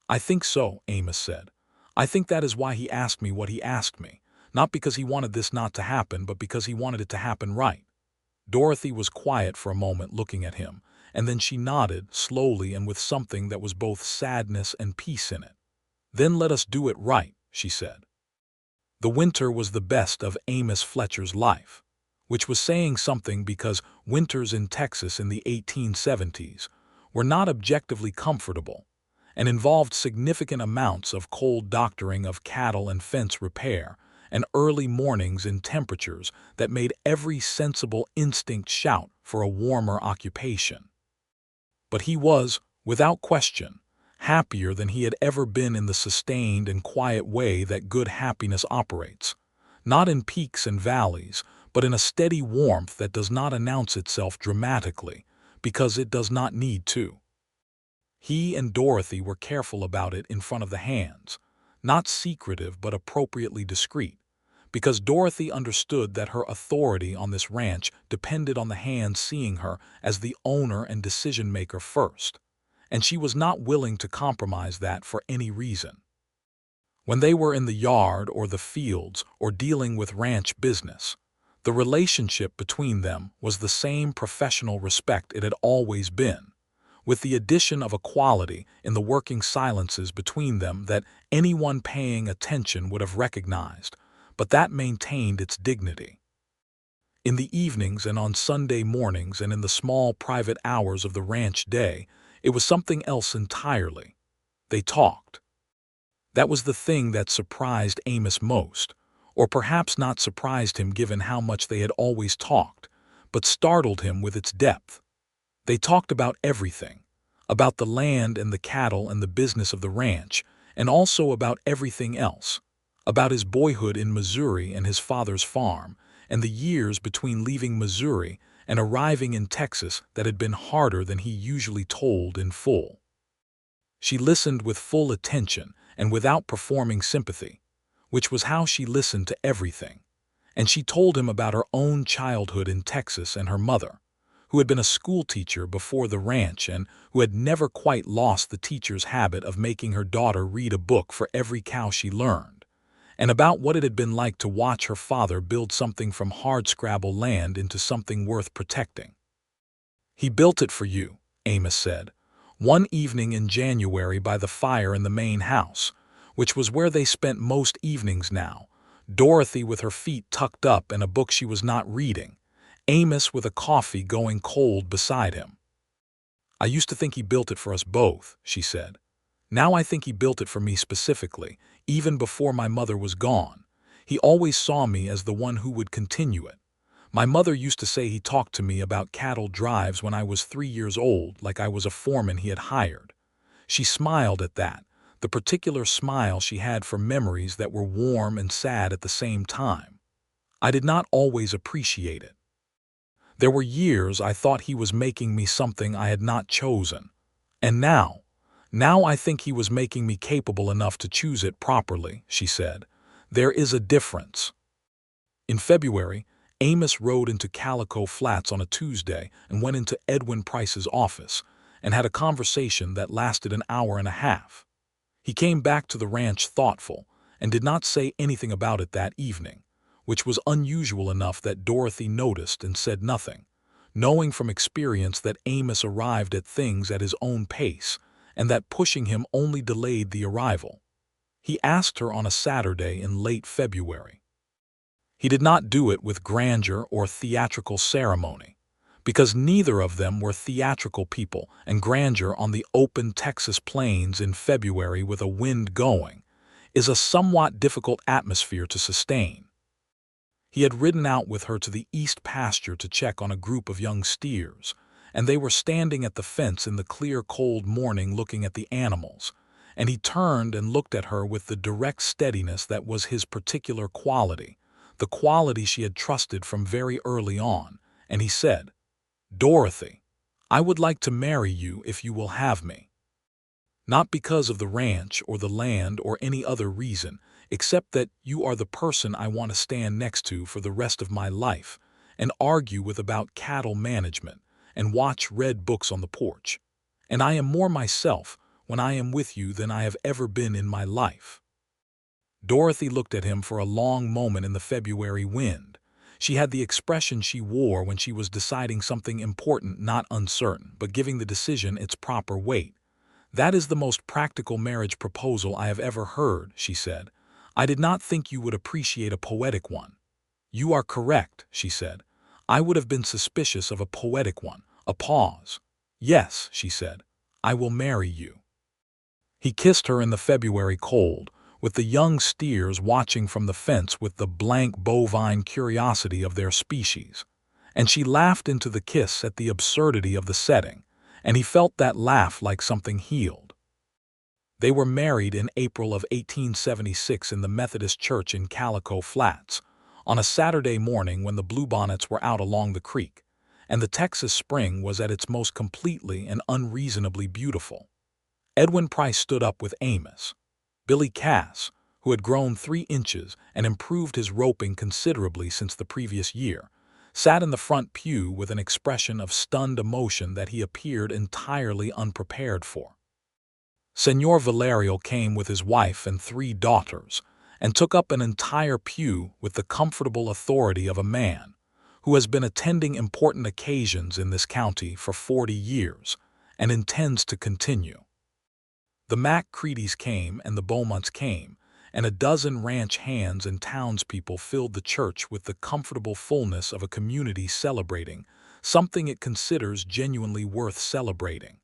I think so, Amos said. I think that is why he asked me what he asked me, not because he wanted this not to happen, but because he wanted it to happen right. Dorothy was quiet for a moment, looking at him, and then she nodded, slowly and with something that was both sadness and peace in it. Then let us do it right, she said. The winter was the best of Amos Fletcher's life, which was saying something, because winters in Texas in the 1870s were not objectively comfortable, and involved significant amounts of cold doctoring of cattle and fence repair, and early mornings in temperatures that made every sensible instinct shout for a warmer occupation. But he was, without question, happier than he had ever been in the sustained and quiet way that good happiness operates, not in peaks and valleys, but in a steady warmth that does not announce itself dramatically, because it does not need to. He and Dorothy were careful about it in front of the hands, not secretive but appropriately discreet, because Dorothy understood that her authority on this ranch depended on the hands seeing her as the owner and decision-maker first, and she was not willing to compromise that for any reason. When they were in the yard or the fields or dealing with ranch business, the relationship between them was the same professional respect it had always been, with the addition of a quality in the working silences between them that anyone paying attention would have recognized, but that maintained its dignity. In the evenings and on Sunday mornings and in the small private hours of the ranch day, it was something else entirely. They talked. That was the thing that surprised Amos most, or perhaps not surprised him given how much they had always talked, but startled him with its depth. They talked about everything, about the land and the cattle and the business of the ranch, and also about everything else, about his boyhood in Missouri and his father's farm, and the years between leaving Missouri and arriving in Texas that had been harder than he usually told in full. She listened with full attention and without performing sympathy, which was how she listened to everything, and she told him about her own childhood in Texas and her mother, who had been a schoolteacher before the ranch and who had never quite lost the teacher's habit of making her daughter read a book for every cow she learned, and about what it had been like to watch her father build something from hardscrabble land into something worth protecting. "He built it for you," Amos said, one evening in January by the fire in the main house, which was where they spent most evenings now, Dorothy with her feet tucked up and a book she was not reading, Amos with a coffee going cold beside him. "I used to think he built it for us both," she said. "Now I think he built it for me specifically, even before my mother was gone. He always saw me as the one who would continue it. My mother used to say he talked to me about cattle drives when I was 3 years old, like I was a foreman he had hired." She smiled at that, the particular smile she had for memories that were warm and sad at the same time. "I did not always appreciate it. There were years I thought he was making me something I had not chosen. And now I think he was making me capable enough to choose it properly," she said. "There is a difference." In February, Amos rode into Calico Flats on a Tuesday and went into Edwin Price's office and had a conversation that lasted an hour and a half. He came back to the ranch thoughtful and did not say anything about it that evening, which was unusual enough that Dorothy noticed and said nothing, knowing from experience that Amos arrived at things at his own pace and that pushing him only delayed the arrival. He asked her on a Saturday in late February. He did not do it with grandeur or theatrical ceremony, because neither of them were theatrical people, and grandeur on the open Texas plains in February with a wind going is a somewhat difficult atmosphere to sustain. He had ridden out with her to the east pasture to check on a group of young steers, and they were standing at the fence in the clear cold morning looking at the animals, and he turned and looked at her with the direct steadiness that was his particular quality, the quality she had trusted from very early on, and he said, "Dorothy, I would like to marry you if you will have me. Not because of the ranch or the land or any other reason, except that you are the person I want to stand next to for the rest of my life and argue with about cattle management and watch red books on the porch. And I am more myself when I am with you than I have ever been in my life." Dorothy looked at him for a long moment in the February wind. She had the expression she wore when she was deciding something important, not uncertain, but giving the decision its proper weight. "That is the most practical marriage proposal I have ever heard," she said. "I did not think you would appreciate a poetic one." "You are correct," she said. "I would have been suspicious of a poetic one." A pause. "Yes," she said, "I will marry you." He kissed her in the February cold, with the young steers watching from the fence with the blank bovine curiosity of their species. And she laughed into the kiss at the absurdity of the setting, and he felt that laugh like something healed. They were married in April of 1876 in the Methodist Church in Calico Flats, on a Saturday morning when the bluebonnets were out along the creek, and the Texas spring was at its most completely and unreasonably beautiful. Edwin Price stood up with Amos. Billy Cass, who had grown 3 inches and improved his roping considerably since the previous year, sat in the front pew with an expression of stunned emotion that he appeared entirely unprepared for. Senor Valerio came with his wife and 3 daughters, and took up an entire pew with the comfortable authority of a man who has been attending important occasions in this county for 40 years and intends to continue. The Macreadys came and the Beaumonts came, and a dozen ranch hands and townspeople filled the church with the comfortable fullness of a community celebrating something it considers genuinely worth celebrating.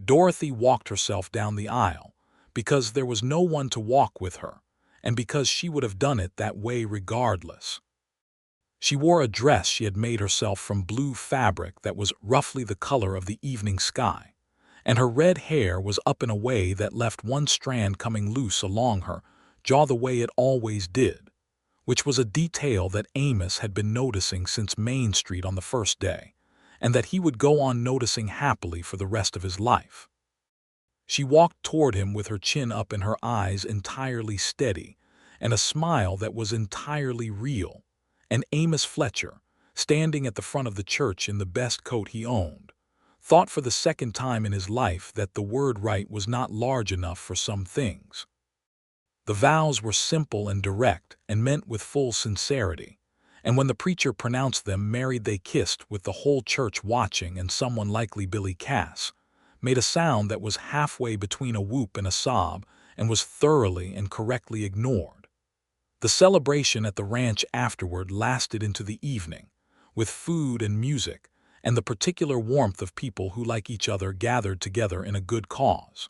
Dorothy walked herself down the aisle because there was no one to walk with her, and because she would have done it that way regardless. She wore a dress she had made herself from blue fabric that was roughly the color of the evening sky, and her red hair was up in a way that left one strand coming loose along her jaw the way it always did, which was a detail that Amos had been noticing since Main Street on the first day, and that he would go on noticing happily for the rest of his life. She walked toward him with her chin up and her eyes entirely steady, and a smile that was entirely real, and Amos Fletcher, standing at the front of the church in the best coat he owned, thought for the second time in his life that the word right was not large enough for some things. The vows were simple and direct and meant with full sincerity, and when the preacher pronounced them married they kissed with the whole church watching, and someone, likely Billy Cass, made a sound that was halfway between a whoop and a sob and was thoroughly and correctly ignored. The celebration at the ranch afterward lasted into the evening, with food and music, and the particular warmth of people who, like each other, gathered together in a good cause.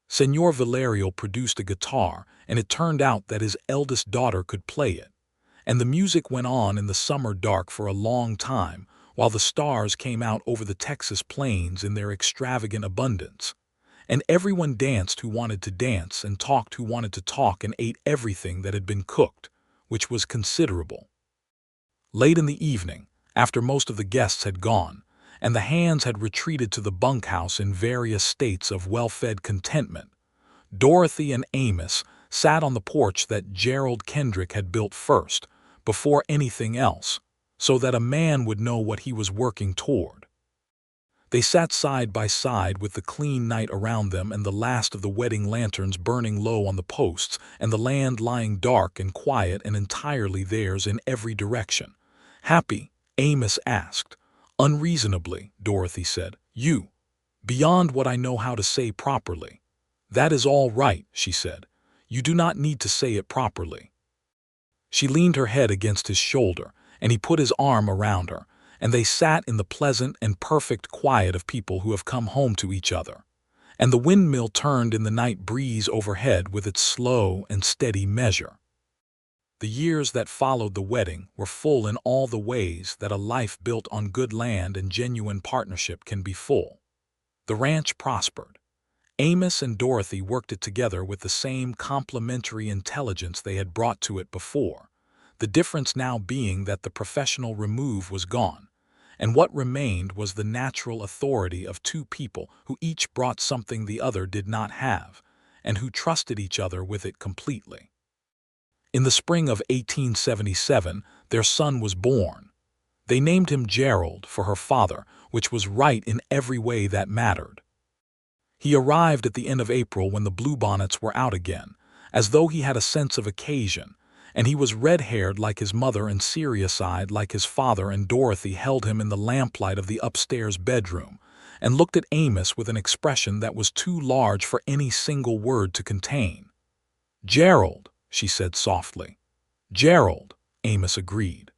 Senor Valerio produced a guitar, and it turned out that his eldest daughter could play it, and the music went on in the summer dark for a long time, while the stars came out over the Texas plains in their extravagant abundance, and everyone danced who wanted to dance and talked who wanted to talk and ate everything that had been cooked, which was considerable. Late in the evening, after most of the guests had gone, and the hands had retreated to the bunkhouse in various states of well-fed contentment, Dorothy and Amos sat on the porch that Gerald Kendrick had built first, before anything else, so that a man would know what he was working toward. They sat side by side with the clean night around them and the last of the wedding lanterns burning low on the posts, and the land lying dark and quiet and entirely theirs in every direction. Happy? Amos asked. Unreasonably, Dorothy said. You. Beyond what I know how to say properly. That is all right, she said. You do not need to say it properly. She leaned her head against his shoulder, and he put his arm around her, and they sat in the pleasant and perfect quiet of people who have come home to each other. And the windmill turned in the night breeze overhead with its slow and steady measure. The years that followed the wedding were full in all the ways that a life built on good land and genuine partnership can be full. The ranch prospered. Amos and Dorothy worked it together with the same complementary intelligence they had brought to it before, the difference now being that the professional remove was gone, and what remained was the natural authority of 2 people who each brought something the other did not have, and who trusted each other with it completely. In the spring of 1877, their son was born. They named him Gerald for her father, which was right in every way that mattered. He arrived at the end of April when the bluebonnets were out again, as though he had a sense of occasion, and he was red-haired like his mother and serious-eyed like his father, and Dorothy held him in the lamplight of the upstairs bedroom and looked at Amos with an expression that was too large for any single word to contain. Gerald, she said softly. Gerald, Amos agreed.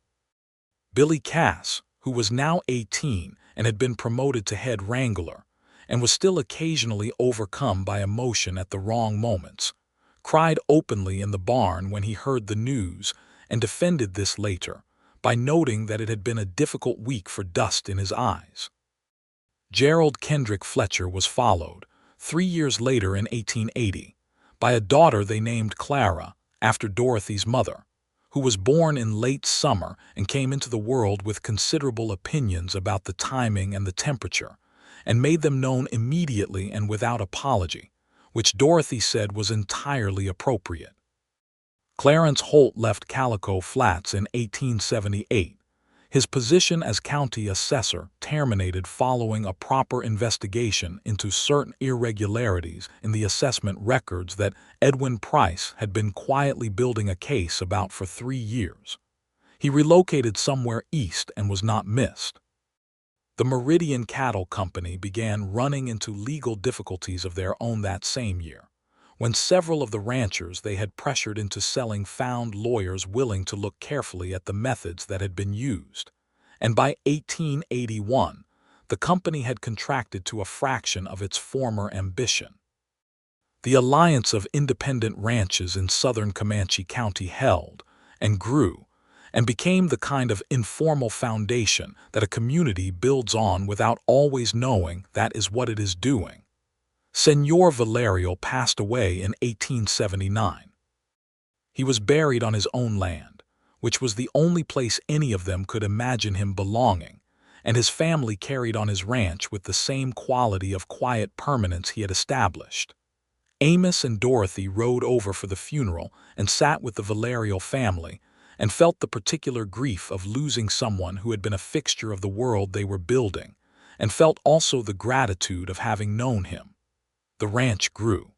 Billy Cass, who was now 18 and had been promoted to head wrangler, and was still occasionally overcome by emotion at the wrong moments, cried openly in the barn when he heard the news, and defended this later by noting that it had been a difficult week for dust in his eyes. Gerald Kendrick Fletcher was followed, 3 years later in 1880, by a daughter they named Clara, after Dorothy's mother, who was born in late summer and came into the world with considerable opinions about the timing and the temperature, and made them known immediately and without apology, which Dorothy said was entirely appropriate. Clarence Holt left Calico Flats in 1878. His position as county assessor terminated following a proper investigation into certain irregularities in the assessment records that Edwin Price had been quietly building a case about for 3 years. He relocated somewhere east and was not missed. The Meridian Cattle Company began running into legal difficulties of their own that same year, when several of the ranchers they had pressured into selling found lawyers willing to look carefully at the methods that had been used, and by 1881, the company had contracted to a fraction of its former ambition. The Alliance of Independent Ranches in southern Comanche County held and grew, and became the kind of informal foundation that a community builds on without always knowing that is what it is doing. Senor Valerio passed away in 1879. He was buried on his own land, which was the only place any of them could imagine him belonging, and his family carried on his ranch with the same quality of quiet permanence he had established. Amos and Dorothy rode over for the funeral and sat with the Valerio family, and felt the particular grief of losing someone who had been a fixture of the world they were building, and felt also the gratitude of having known him. The ranch grew.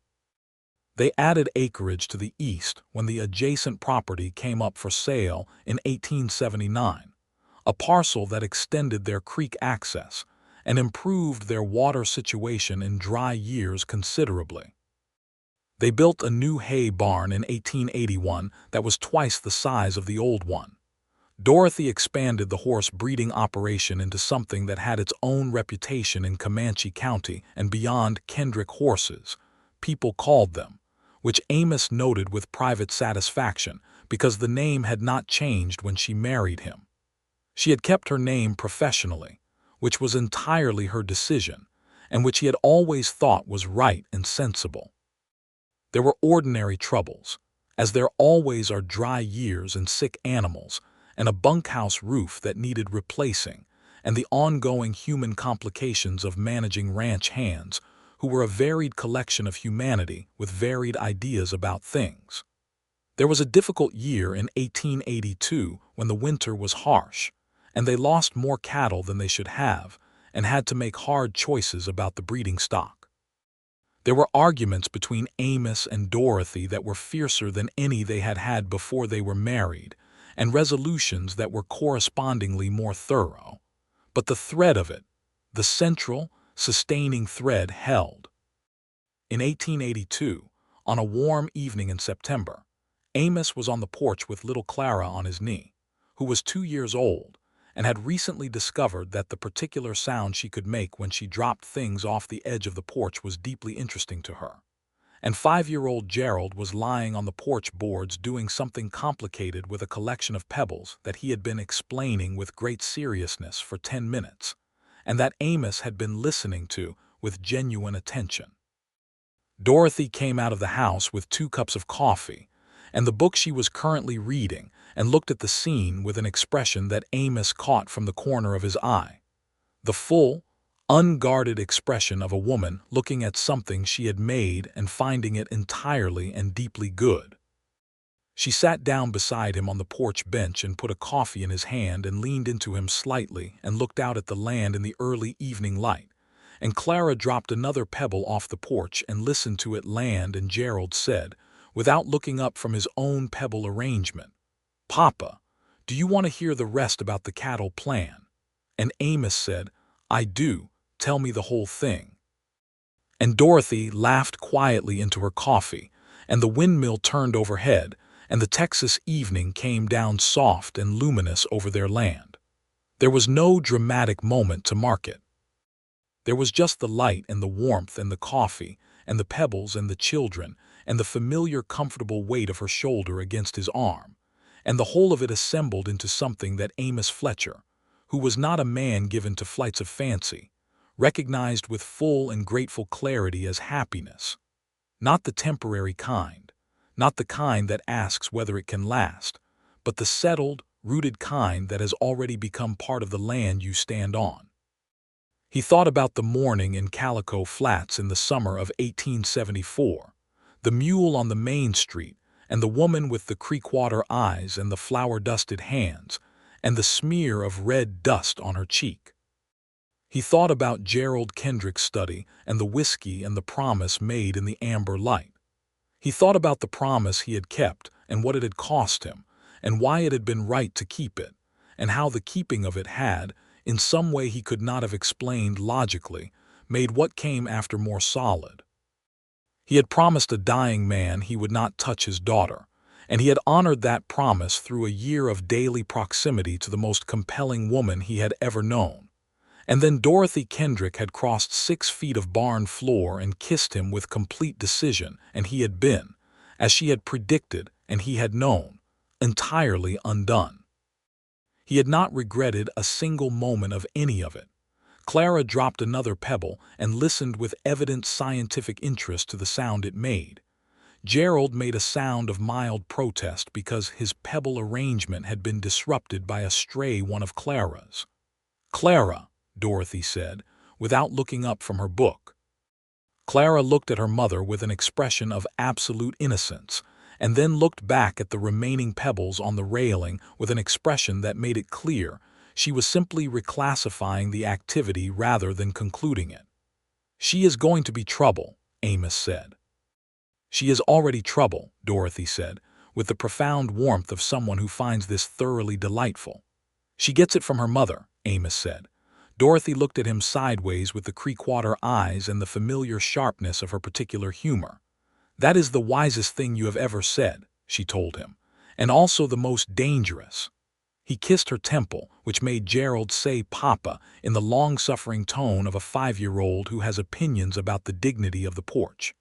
They added acreage to the east when the adjacent property came up for sale in 1879, a parcel that extended their creek access and improved their water situation in dry years considerably. They built a new hay barn in 1881 that was twice the size of the old one. Dorothy expanded the horse breeding operation into something that had its own reputation in Comanche County and beyond. Kendrick horses, people called them, which Amos noted with private satisfaction because the name had not changed when she married him. She had kept her name professionally, which was entirely her decision, and which he had always thought was right and sensible. There were ordinary troubles, as there always are dry years and sick animals, and a bunkhouse roof that needed replacing, and the ongoing human complications of managing ranch hands, who were a varied collection of humanity with varied ideas about things. There was a difficult year in 1882 when the winter was harsh, and they lost more cattle than they should have, and had to make hard choices about the breeding stock. There were arguments between Amos and Dorothy that were fiercer than any they had had before they were married, and resolutions that were correspondingly more thorough. But the thread of it, the central, sustaining thread, held. In 1882, on a warm evening in September, Amos was on the porch with little Clara on his knee, who was 2 years old, and had recently discovered that the particular sound she could make when she dropped things off the edge of the porch was deeply interesting to her. And 5-year-old Gerald was lying on the porch boards doing something complicated with a collection of pebbles that he had been explaining with great seriousness for 10 minutes, and that Amos had been listening to with genuine attention. Dorothy came out of the house with 2 cups of coffee and the book she was currently reading, and looked at the scene with an expression that Amos caught from the corner of his eye. The full, unguarded expression of a woman looking at something she had made and finding it entirely and deeply good. She sat down beside him on the porch bench and put a coffee in his hand and leaned into him slightly and looked out at the land in the early evening light, and Clara dropped another pebble off the porch and listened to it land, and Gerald said, without looking up from his own pebble arrangement, "Papa, do you want to hear the rest about the cattle plan?" And Amos said, "I do, tell me the whole thing." And Dorothy laughed quietly into her coffee, and the windmill turned overhead, and the Texas evening came down soft and luminous over their land. There was no dramatic moment to mark it. There was just the light and the warmth and the coffee and the pebbles and the children and the familiar comfortable weight of her shoulder against his arm, and the whole of it assembled into something that Amos Fletcher, who was not a man given to flights of fancy, recognized with full and grateful clarity as happiness. Not the temporary kind, not the kind that asks whether it can last, but the settled, rooted kind that has already become part of the land you stand on. He thought about the morning in Calico Flats in the summer of 1874, the mule on the main street, and the woman with the creekwater eyes and the flour-dusted hands, and the smear of red dust on her cheek. He thought about Gerald Kendrick's study and the whiskey and the promise made in the amber light. He thought about the promise he had kept and what it had cost him, and why it had been right to keep it, and how the keeping of it had, in some way he could not have explained logically, made what came after more solid. He had promised a dying man he would not touch his daughter, and he had honored that promise through a year of daily proximity to the most compelling woman he had ever known. And then Dorothy Kendrick had crossed 6 feet of barn floor and kissed him with complete decision, and he had been, as she had predicted and he had known, entirely undone. He had not regretted a single moment of any of it. Clara dropped another pebble and listened with evident scientific interest to the sound it made. Gerald made a sound of mild protest because his pebble arrangement had been disrupted by a stray one of Clara's. "Clara," Dorothy said, without looking up from her book. Clara looked at her mother with an expression of absolute innocence, and then looked back at the remaining pebbles on the railing with an expression that made it clear she was simply reclassifying the activity rather than concluding it. "She is going to be trouble," Amos said. "She is already trouble," Dorothy said, with the profound warmth of someone who finds this thoroughly delightful. "She gets it from her mother," Amos said. Dorothy looked at him sideways with the creekwater eyes and the familiar sharpness of her particular humor. "That is the wisest thing you have ever said," she told him, "and also the most dangerous." He kissed her temple, which made Gerald say "Papa" in the long-suffering tone of a 5-year-old who has opinions about the dignity of the porch.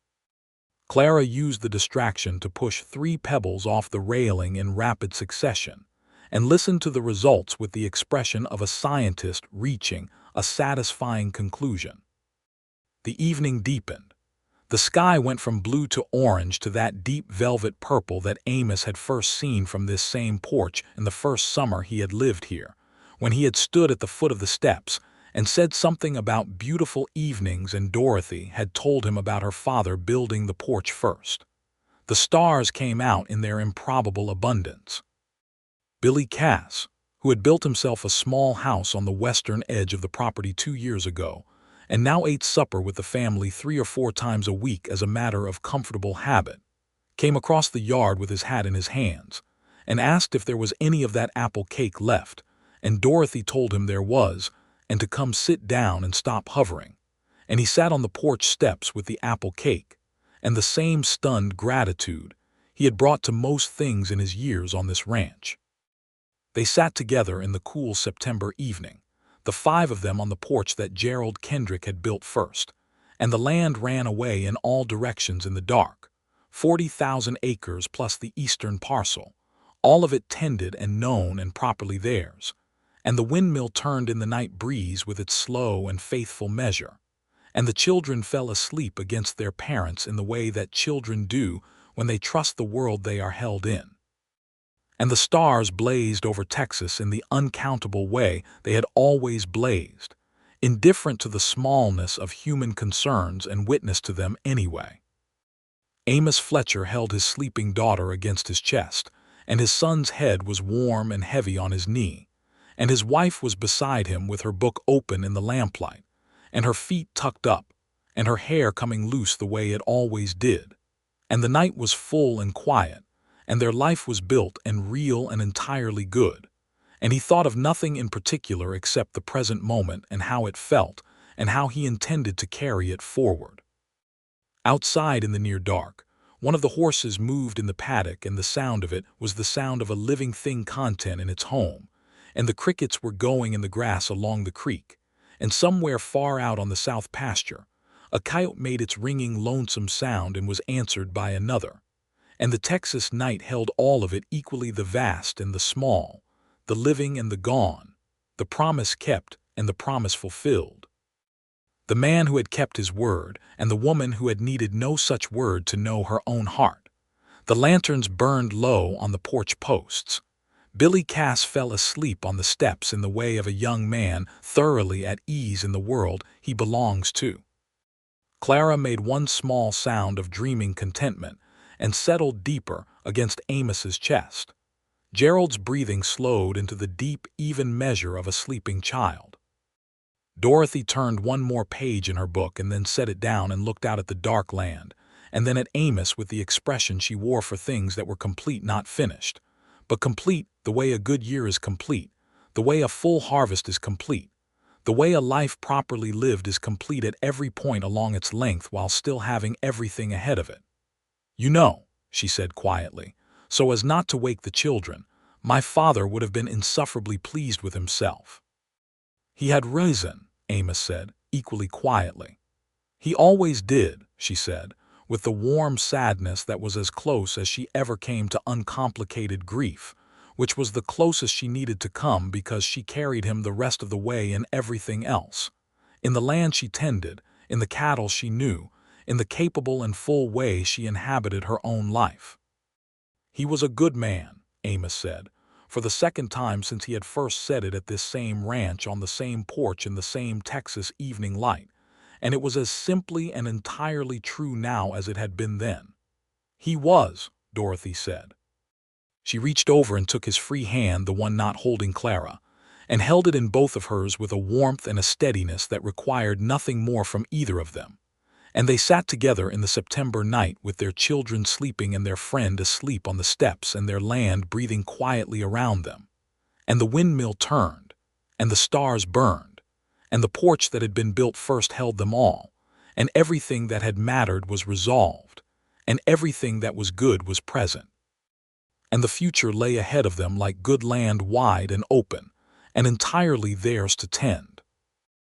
Clara used the distraction to push 3 pebbles off the railing in rapid succession, and listened to the results with the expression of a scientist reaching a satisfying conclusion. The evening deepened. The sky went from blue to orange to that deep velvet purple that Amos had first seen from this same porch in the first summer he had lived here, when he had stood at the foot of the steps and said something about beautiful evenings, and Dorothy had told him about her father building the porch first. The stars came out in their improbable abundance. Billy Cass, who had built himself a small house on the western edge of the property 2 years ago, and now ate supper with the family 3 or 4 times a week as a matter of comfortable habit, came across the yard with his hat in his hands, and asked if there was any of that apple cake left, and Dorothy told him there was, and to come sit down and stop hovering, and he sat on the porch steps with the apple cake, and the same stunned gratitude he had brought to most things in his years on this ranch. They sat together in the cool September evening, the 5 of them on the porch that Gerald Kendrick had built first, and the land ran away in all directions in the dark, 40,000 acres plus the eastern parcel, all of it tended and known and properly theirs, and the windmill turned in the night breeze with its slow and faithful measure, and the children fell asleep against their parents in the way that children do when they trust the world they are held in. And the stars blazed over Texas in the uncountable way they had always blazed, indifferent to the smallness of human concerns and witness to them anyway. Amos Fletcher held his sleeping daughter against his chest, and his son's head was warm and heavy on his knee, and his wife was beside him with her book open in the lamplight, and her feet tucked up, and her hair coming loose the way it always did, and the night was full and quiet, and their life was built and real and entirely good, and he thought of nothing in particular except the present moment and how it felt and how he intended to carry it forward. Outside in the near dark, one of the horses moved in the paddock, and the sound of it was the sound of a living thing content in its home, and the crickets were going in the grass along the creek, and somewhere far out on the south pasture, a coyote made its ringing, lonesome sound and was answered by another. And the Texas night held all of it equally, the vast and the small, the living and the gone, the promise kept and the promise fulfilled. The man who had kept his word, and the woman who had needed no such word to know her own heart. The lanterns burned low on the porch posts. Billy Cass fell asleep on the steps in the way of a young man thoroughly at ease in the world he belongs to. Clara made one small sound of dreaming contentment and settled deeper against Amos's chest. Gerald's breathing slowed into the deep, even measure of a sleeping child. Dorothy turned one more page in her book and then set it down and looked out at the dark land, and then at Amos with the expression she wore for things that were complete, not finished, but complete the way a good year is complete, the way a full harvest is complete, the way a life properly lived is complete at every point along its length while still having everything ahead of it. "You know," she said quietly, so as not to wake the children, "my father would have been insufferably pleased with himself." "He had reason," Amos said, equally quietly. "He always did," she said, with the warm sadness that was as close as she ever came to uncomplicated grief, which was the closest she needed to come because she carried him the rest of the way in everything else. In the land she tended, in the cattle she knew, in the capable and full way she inhabited her own life. "He was a good man," Amos said, for the second time since he had first said it at this same ranch on the same porch in the same Texas evening light, and it was as simply and entirely true now as it had been then. "He was," Dorothy said. She reached over and took his free hand, the one not holding Clara, and held it in both of hers with a warmth and a steadiness that required nothing more from either of them. And they sat together in the September night with their children sleeping and their friend asleep on the steps and their land breathing quietly around them. And the windmill turned, and the stars burned, and the porch that had been built first held them all, and everything that had mattered was resolved, and everything that was good was present. And the future lay ahead of them like good land, wide and open, and entirely theirs to tend.